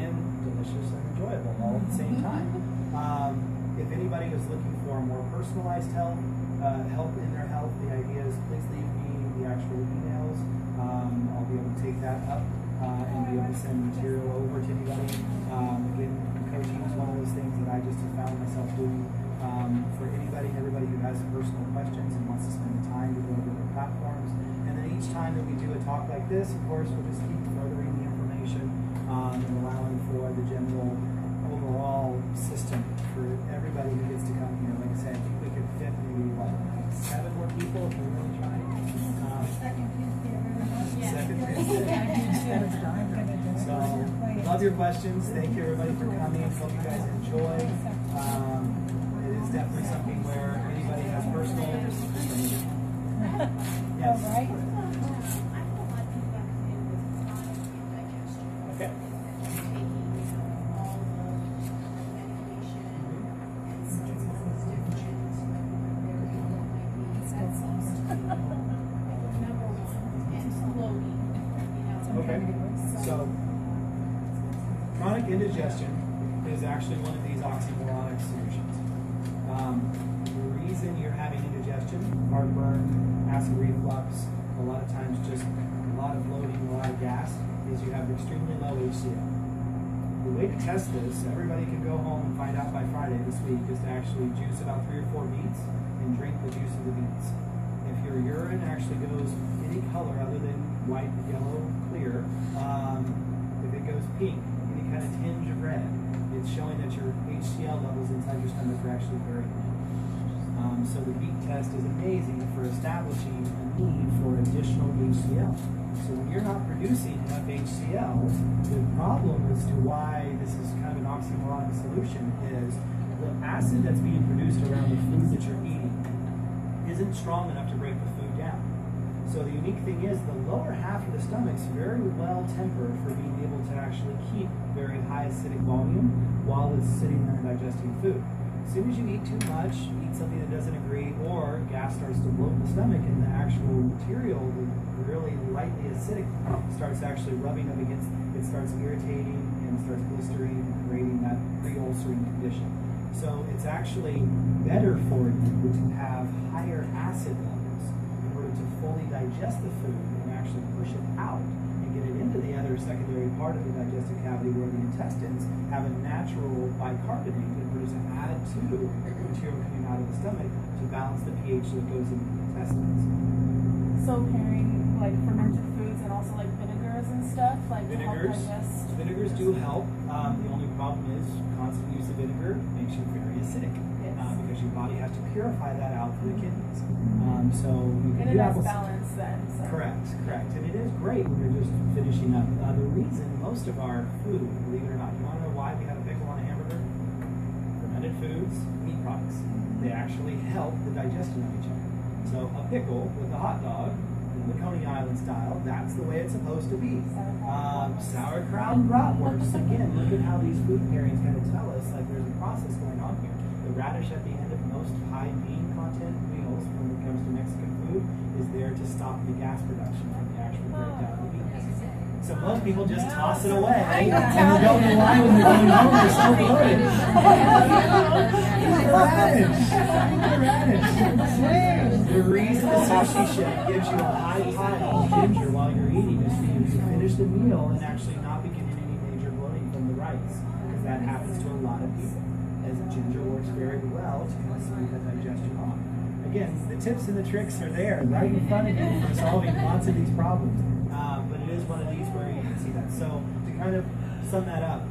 S2: and delicious and enjoyable all at the same time. If anybody is looking for more personalized help in their health, the idea is please leave me the actual emails. I'll be able to take that up and be able to send material over to anybody. Again, coaching is one of those things that I just have found myself doing for anybody and everybody who has personal questions and wants to spend the time to go over their platforms. And then each time that we do a talk like this, of course, we'll just keep furthering the information and allowing for the general overall system for everybody who gets to come here. Like I said, I think we could fit maybe, what, 7 more people if we really tried.
S5: Second Tuesday of every month.
S2: Second Tuesday. So, love your questions. Thank you everybody for coming. Hope you guys enjoy. It is definitely something where anybody has personal interest. Yes.
S6: Right?
S2: Okay. Okay. So, chronic indigestion is actually one of these oxymoronic solutions. The reason you're having indigestion, heartburn, acid reflux, a lot of times just a lot of bloating, a lot of gas, is you have extremely low HCl. The way to test this, everybody can go home and find out by Friday this week, is to actually juice about 3 or 4 beets and drink the juice of the beets. If your urine actually goes any color other than white, yellow, clear, if it goes pink, any kind of tinge of red, it's showing that your HCl levels inside your stomach are actually very low. So the beet test is amazing for establishing a need for additional HCl. So when you're not producing enough HCl, the problem as to why this is kind of an oxymoronic solution is the acid that's being produced around the food that you're eating isn't strong enough to break the food down. So the unique thing is the lower half of the stomach's very well tempered for being able to actually keep very high acidic volume while it's sitting there digesting food. As soon as you eat too much, eat something that doesn't agree, or gas starts to bloat the stomach and the actual material, the really lightly acidic, starts actually rubbing up against, it starts irritating and starts blistering and creating that pre-ulcering condition. So it's actually better for you to have higher acid levels in order to fully digest the food and actually push it out and get it into the other secondary part of the digestive cavity where the intestines have a natural bicarbonate in order to add to the material coming out of the stomach to balance the pH that goes into the intestines.
S4: So pairing like fermented foods and also like vinegars and stuff, like to help digest.
S2: Vinegars do help. The only problem is constant use of vinegar makes you very acidic.
S4: Yes.
S2: Because your body has to purify that out through the kidneys. So you can
S4: And
S2: do
S4: it has
S2: apples.
S4: balance then. So.
S2: Correct. And it is great when you're just finishing up. The reason most of our food, believe it or not, you want to know why we have a pickle on a hamburger? Fermented foods, meat products. They actually help the digestion of each other. So a pickle with a hot dog, in the Coney Island style, that's the way it's supposed to be. Sauerkraut and bratwurst. Again, look at how these food pairings kind of tell us like there's a process going on here. The radish at the end of most high bean content meals when it comes to Mexican food is there to stop the gas production from the actual breakdown of the beans. So most people just toss it away and they don't know why when they're going home they're so bloated. The reason the sushi chef gives you a high pile of ginger while you're eating is for you to finish the meal and actually not be getting any major bloating from the rice, because that happens to a lot of people, as ginger works very well to kind of smooth the digestion off. Again, the tips and the tricks are there right in front of you for solving lots of these problems, but it is one of these where you can see that. So to kind of sum that up,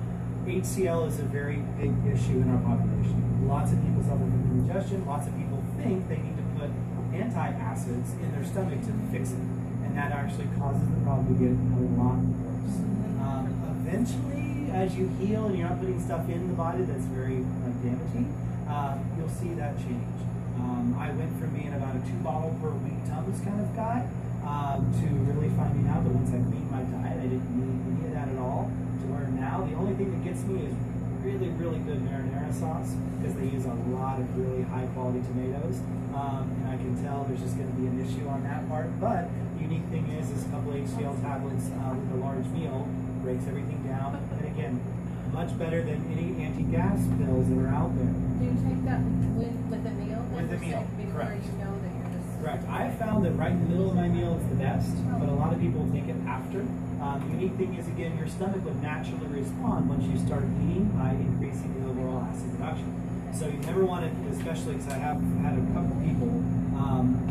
S2: HCl is a very big issue in our population. Lots of people suffer from indigestion. Lots of people think they need to put antacids in their stomach to fix it, and that actually causes the problem to get a lot worse. Eventually, as you heal and you're not putting stuff in the body that's very damaging, you'll see that change. I went from being about a 2-bottle per week Tums kind of guy to really finding out that once I cleaned my diet, I didn't need any of that at all, to where now the only thing that gets me is really, really good marinara sauce, because they use a lot of really high quality tomatoes, and I can tell there's just going to be an issue on that part. But the unique thing is a couple HCl tablets with a large meal breaks everything down, and again, much better than any anti-gas pills that are out there.
S5: Do you take that with the meal?
S2: With the meal,
S5: before
S2: correct.
S5: you know that you're just...
S2: Correct. I have found that right in the middle of my meal is the best, but a lot of people take it after. The unique thing is, again, your stomach would naturally respond once you start eating by increasing the overall acid production. So you never want to, especially because I have had a couple people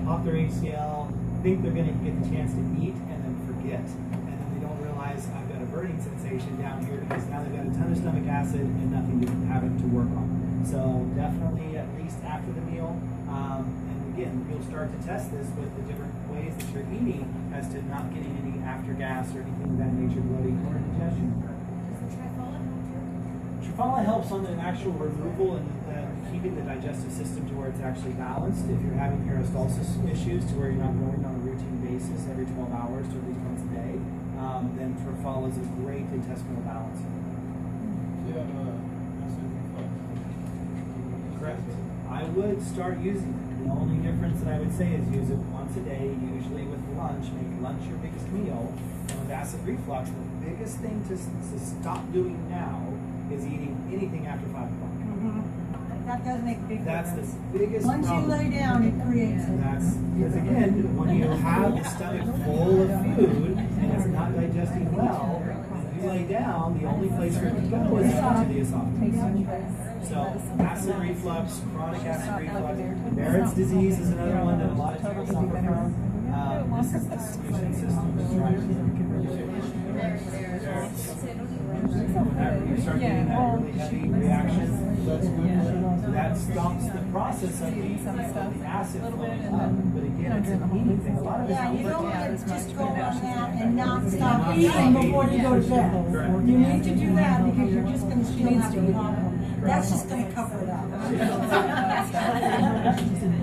S2: pop their ACL, think they're going to get the chance to eat, and then forget. And then they don't realize I've got a burning sensation down here because now they've got a ton of stomach acid and nothing to have it to work on. So definitely at least after the meal. Again, you'll start to test this with the different ways that you're eating as to not getting any after gas or anything of that nature, bloating or indigestion. Triphala helps on the actual removal and keeping the digestive system to where it's actually balanced. If you're having peristalsis issues to where you're not going on a routine basis every 12 hours to at least once a day, then Triphala is a great intestinal balancer.
S3: Yeah, acid reflux.
S2: Correct. I would start using it. The only difference that I would say is use it once a day, usually with lunch. Make lunch your biggest meal. And with acid reflux, the biggest thing to stop doing now is eating anything after 5 o'clock.
S7: That does make a big
S2: That's
S7: difference.
S2: the biggest
S7: Once
S2: problem.
S7: you lay down, it creates it.
S2: That's because again, when you have the stomach full of food and it's not digesting well, when you lay down, the only place for it to go is into the esophagus. So acid reflux, chronic acid reflux, Barrett's disease is another one that a lot of people suffer from. This is the excretion system that's trying to whenever you start getting that really heavy reaction, that stops the process of the acid flowing up. But again, it's an eating thing. A lot of it's
S7: Yeah,
S2: not
S7: you don't
S2: working.
S7: want to just go on that and not stop eating before you go to bed.
S2: Correct.
S7: You need to do that because you're just going to still have the problem. That's just going to cover it up.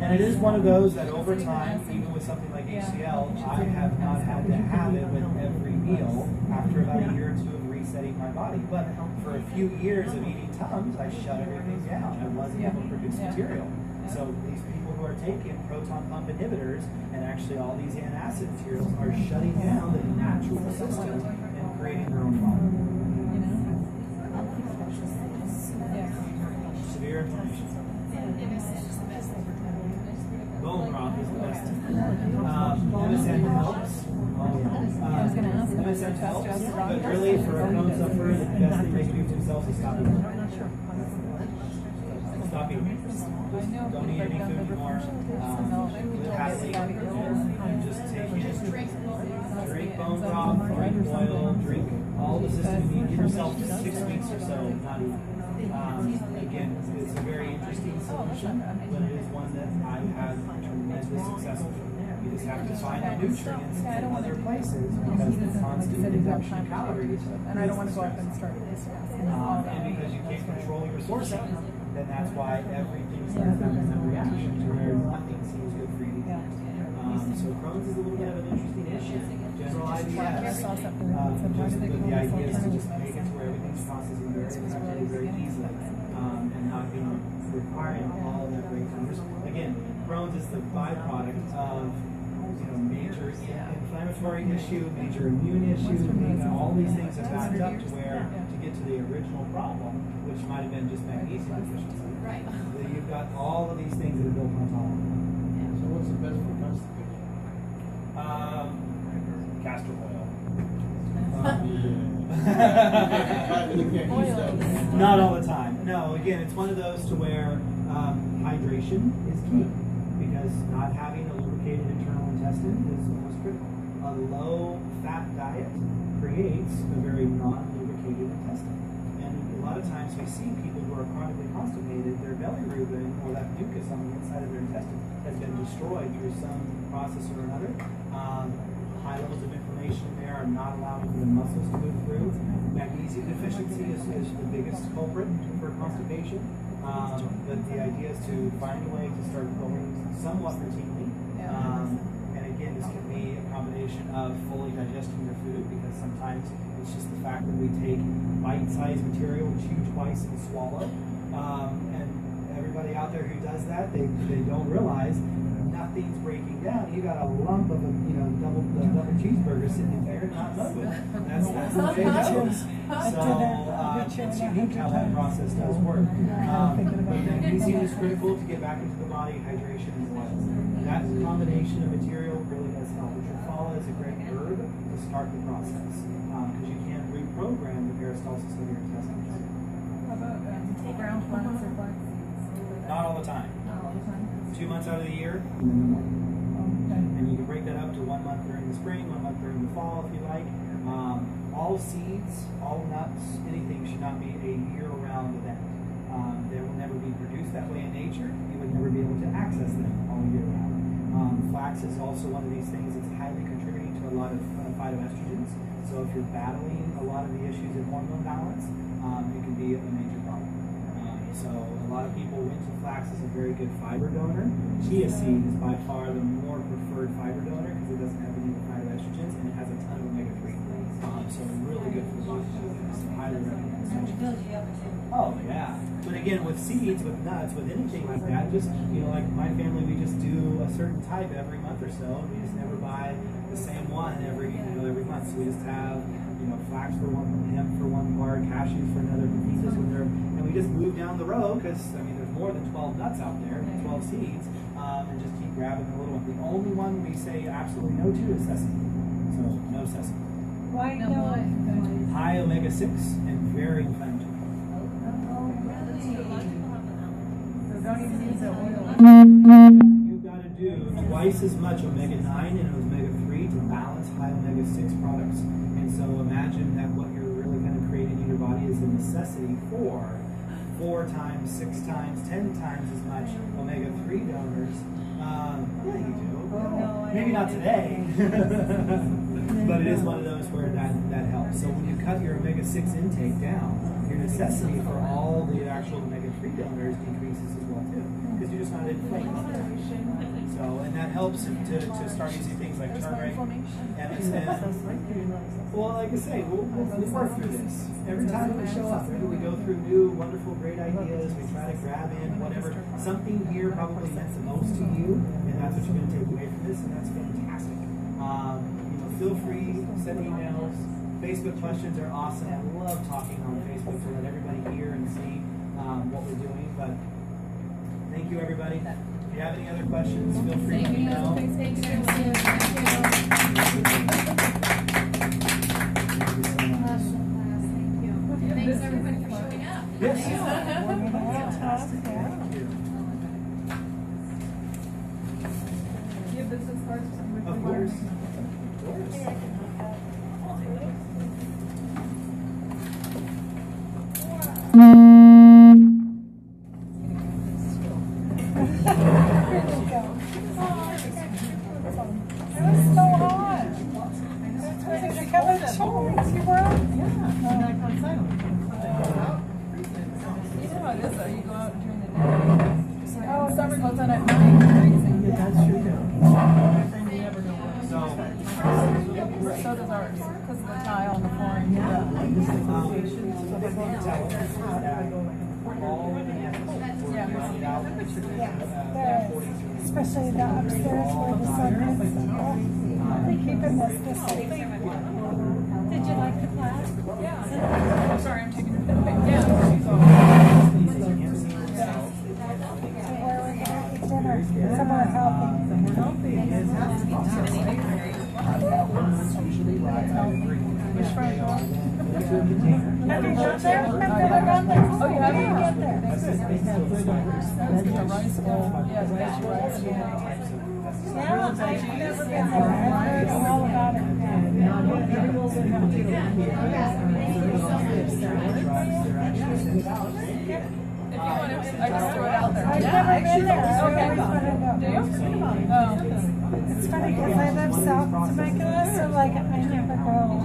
S2: And it is one of those that over time, even with something like HCL, I have not had to have it with every meal after about a year or two of resetting my body. But for a few years of eating Tums, I shut everything down. I wasn't able to produce material. So these people who are taking proton pump inhibitors and actually all these antacid materials are shutting down the natural system and creating their own problem. Severe inflammation. Bone broth is the best. MSM helps. MSM helps, but really for a bone sufferer, the best thing they can do for themselves is stop eating. Stop eating. Don't eat any food anymore. Live happily. And just take it. Drink bone broth, drink oil, drink all the system you need. Give yourself 6 weeks or so not eating. Again, it's a very interesting solution, but it is one that I've had tremendous success with. You just have to find the nutrients in other places because the constant reduction of calories.
S4: And I don't want to go up and start this.
S2: And because you can't control your sourcing, then that's why everything starts having that reaction to where nothing seems good for you. So Crohn's is a little bit of an interesting issue. General IBS, the idea is to just make it to where everything's processing very effectively, very easily, and not being requiring all of that great numbers. Again, Crohn's is the byproduct of major inflammatory issue, major immune issue, all these things have backed up to where to get to the original problem, which might have been just magnesium deficiency.
S1: Right.
S2: That you've got all of these things that are built on top of it.
S3: So what's the best for constipation?
S2: Castor oil.
S3: You can't use that.
S2: Not all the time. No, again, it's one of those to where hydration is key because not having a lubricated internal intestine is almost critical. A low-fat diet creates a very non-lubricated intestine. And a lot of times we see people who are chronically constipated, their bilirubin or that mucus on the inside of their intestines has been destroyed through some process or another. High levels of inflammation there are not allowing the muscles to move through. Magnesium deficiency is the biggest culprit for constipation. But the idea is to find a way to start going somewhat routinely. And again, this can be a combination of fully digesting your food, because sometimes it's just the fact that we take bite-sized material, chew twice and swallow. And everybody out there who does that, they don't realize nothing's breaking down. You got a lump of a double cheeseburger sitting there, not moving. That's the way it goes. So it's unique how that process does work. But magnesium is critical to get back into the body. Hydration as well. That combination of material really does help. Trufala is a great herb to start the process, because you can reprogram the peristalsis of your intestines.
S4: How about ground plants or flax seeds?
S2: Not all the time.
S4: Not all the time.
S2: 2 months out of the year, and then the month. And you can break that up to 1 month during the spring, 1 month during the fall, if you like. All seeds, all nuts, anything should not be a year-round event. They will never be produced that way in nature. You would never be able to access them all year round. Flax is also one of these things that's highly contributing to a lot of phytoestrogens. So if you're battling a lot of the issues of hormone balance, it can be a major problem. So a lot of people went to flax as a very good fiber donor. Chia seed is by far the more preferred fiber donor because it doesn't have any phytoestrogens and it has a ton of omega-3. So really good for the body. So highly recommend. Oh yeah. But again, with seeds, with nuts, with anything like that, just like my family, we just do a certain type every month or so. We just never buy the same one every month. So we just have flax for one, hemp for one part, cashews for another, pieces when they're, and we just move down the row because there's more than 12 nuts out there, 12 seeds, and just keep grabbing the little one. The only one we say absolutely no to is sesame. So no sesame.
S6: Why no?
S2: High omega-6 and very inflammatory.
S4: So don't even use the oil.
S2: You've got to do twice as much omega-9 and omega-3 to balance high omega-6 products. And so imagine that what you're really going to create in your body is a necessity for 4 times, 6 times, 10 times as much omega-3 donors. Yeah, you do. Maybe not today. But it is one of those where that helps. So when you cut your omega-6 intake down, your necessity for all the actual omega-3 donors decreases as well too, because you're just not inflamed. So, and that helps to start using things like turmeric, MSM. Well, like I say, we'll work through this. Every time we show up, we go through new, wonderful, great ideas. We try to grab in whatever. Something here probably meant the most to you, and that's what you're going to take away from this, and that's fantastic. Feel free, send emails. Facebook questions are awesome. I love talking on Facebook to let everybody hear and see what we're doing. But thank you, everybody. If you have any other questions, feel free to email.
S5: Thank you. Thanks everybody for showing up.
S2: Yes.
S6: Fantastic.
S4: Do you have business cards?
S2: Of course.
S6: Especially the upstairs where the sun is. They keep it this week. Did you like the class?
S4: Yeah. Sorry, I'm taking a bit. Yeah.
S6: So where we're going to eat dinner. Somewhere healthy.
S4: Which friend?
S6: Have you got there? I've never gone there.
S4: Oh, you haven't?
S6: Get there.
S4: That's the rice bowl. Yeah, rice.
S6: Yeah, I've never been there. I've heard all about it.
S4: If you want to, I just threw it out there.
S6: I've never been there. I
S4: Okay.
S6: always want to know.
S4: Do you? Oh.
S6: It's funny because I live south Temecula, so like I never go.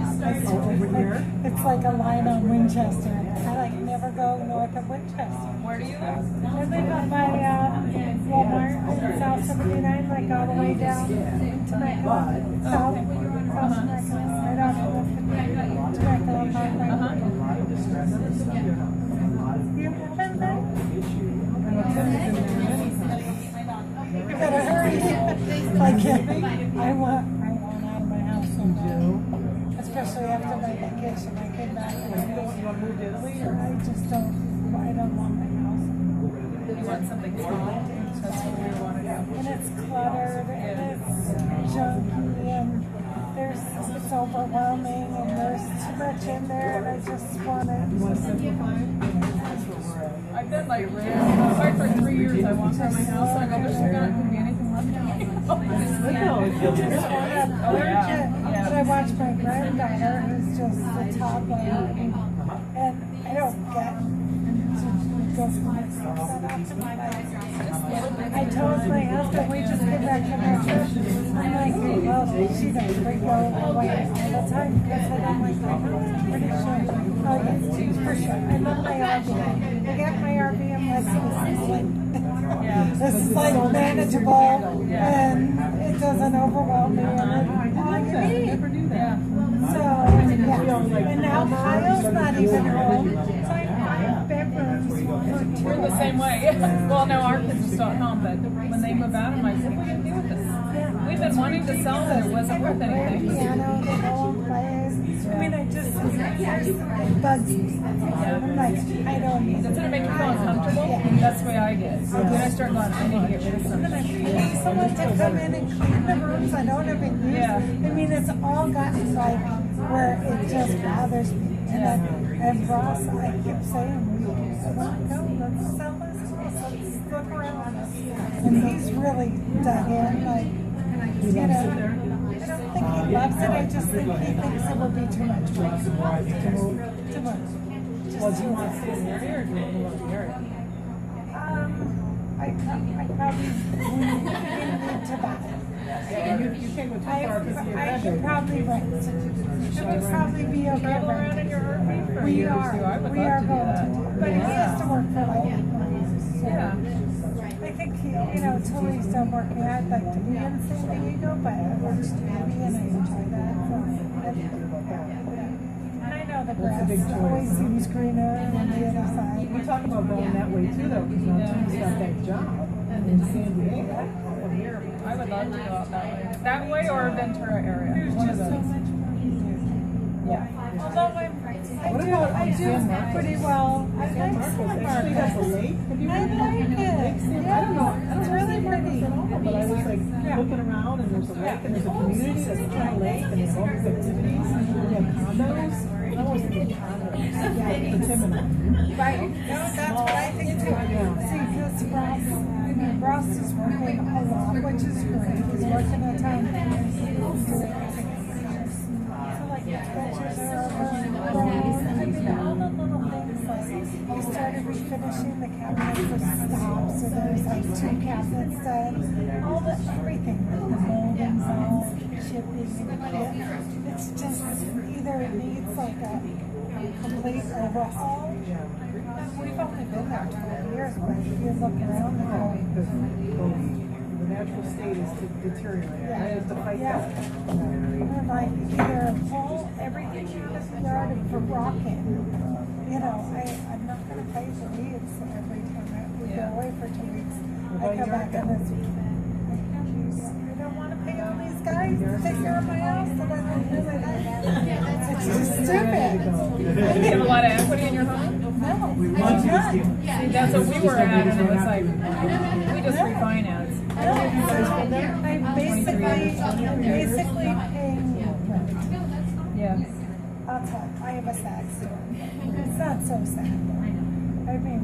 S6: It's like a line on Winchester. I like never go north of Winchester.
S4: Where do you live?
S6: I live on my Walmart in South 79, like all the way down Temecula, south Temecula, right off of the Temecula Parkway. You haven't been? You better hurry. I want out of my house sometime. Especially after my vacation. I came back and I don't want my house.
S4: You want something small? That's what we want to do.
S6: And it's cluttered and it's junky and it's overwhelming and there's too much in there and I just want it.
S8: You want to simplify?
S4: I've been like, for 3 years I walk around my house and I go, there's not going to be anything left in my house.
S6: Oh, yeah. But I watch my granddaughter who's just a toddler and I don't get go from my stuff set up to my life. I told my husband we just came back from our trip. I'm like, well, she doesn't bring go away all the time. I said, I'm like, I'm pretty sure. Oh, yes, for sure. I love my RV. I got my RV. I'm like, this is like manageable and it doesn't overwhelm me and all you need.
S8: Never do that.
S6: So, yeah. And now Kyle's not even home. So I have 5 bedrooms.
S4: We're the same way. Well, no, our kids are still at home, but when they move out, I'm like, what are we going to do with this? We've been wanting to sell it. It wasn't worth anything.
S6: Piano, they go on plays. I mean, I just, it bugs me. I'm like, I don't need
S4: Doesn't it
S6: it.
S4: make you feel uncomfortable? That's the way I get. When I start going, I need to get rid of
S6: And then I
S4: something.
S6: pay someone to come in and clean the rooms I don't even use.
S4: Yeah.
S6: I mean, it's all gotten like where it just bothers me. And Ross, I kept saying, let's sell this house, let's look around us. And he's really dug in, like, you know, I don't think he loves it, I just think he thinks it will be too much for us. Too much.
S8: Well, do you want to stay in the area or do you want to move out of the area?
S6: I probably need to buy it.
S8: Yeah, you can't go too far because you're
S6: I should probably rent. It would probably be okay.
S4: Travel around in your RV for
S6: We
S4: years,
S6: are.
S4: too. I would
S6: We
S4: love
S6: are
S4: to do
S6: going
S4: that.
S6: to do it. But he has to work for like 8 months. So
S4: Yeah.
S6: I think he, until he's done working, I'd like to be in San Diego, but it works for me and I enjoy that. So, and I know the grass always seems greener on the other side.
S8: We talk about going that way too, though, because now Tony's got that job in San Diego.
S4: I would love to go out that way. That way or Ventura area.
S6: There's
S4: One of
S6: just so
S4: those.
S6: much more to do.
S4: Yeah.
S6: Although I do pretty well. I like San
S8: Actually, that's a
S6: Marcos.
S8: lake. Have you
S6: I
S8: ever been
S6: like it.
S8: Lake San?
S6: Yeah,
S8: I don't know.
S6: it's really pretty.
S8: At all, but I was like looking around and there's a lake and there's a community that's kind of lake and there's all these activities and they have condos. I always think of condos. Yeah, the Timon.
S6: Right. No, that's what I think too. See, because Ross is working a lot, which is great. He's working a ton. So like the pictures are overgrown. I mean, all the little things like we started refinishing the cabinet for stops, so there's like 2 cabinets done. All the everything, like the molding's all chipping and kit. It's just either it needs like a complete overhaul. We've only been there 12 years, but if you look around the
S8: The natural state is to deteriorate. I have to fight that.
S6: Or like either pull everything out of the yard and for rocking. I'm not going to pay for weeds every time we go away for 2 weeks. I come back and it's, I don't want to pay all these guys to take care of my house that I don't really like. It's just stupid.
S4: Do you have a lot of equity in your home?
S6: No, I don't.
S4: See, that's what we were at, and it was like, we just refinance.
S6: I'm basically paying rent.
S4: Yeah.
S6: I'll tell you, I have a sad story. It's not so sad. I mean,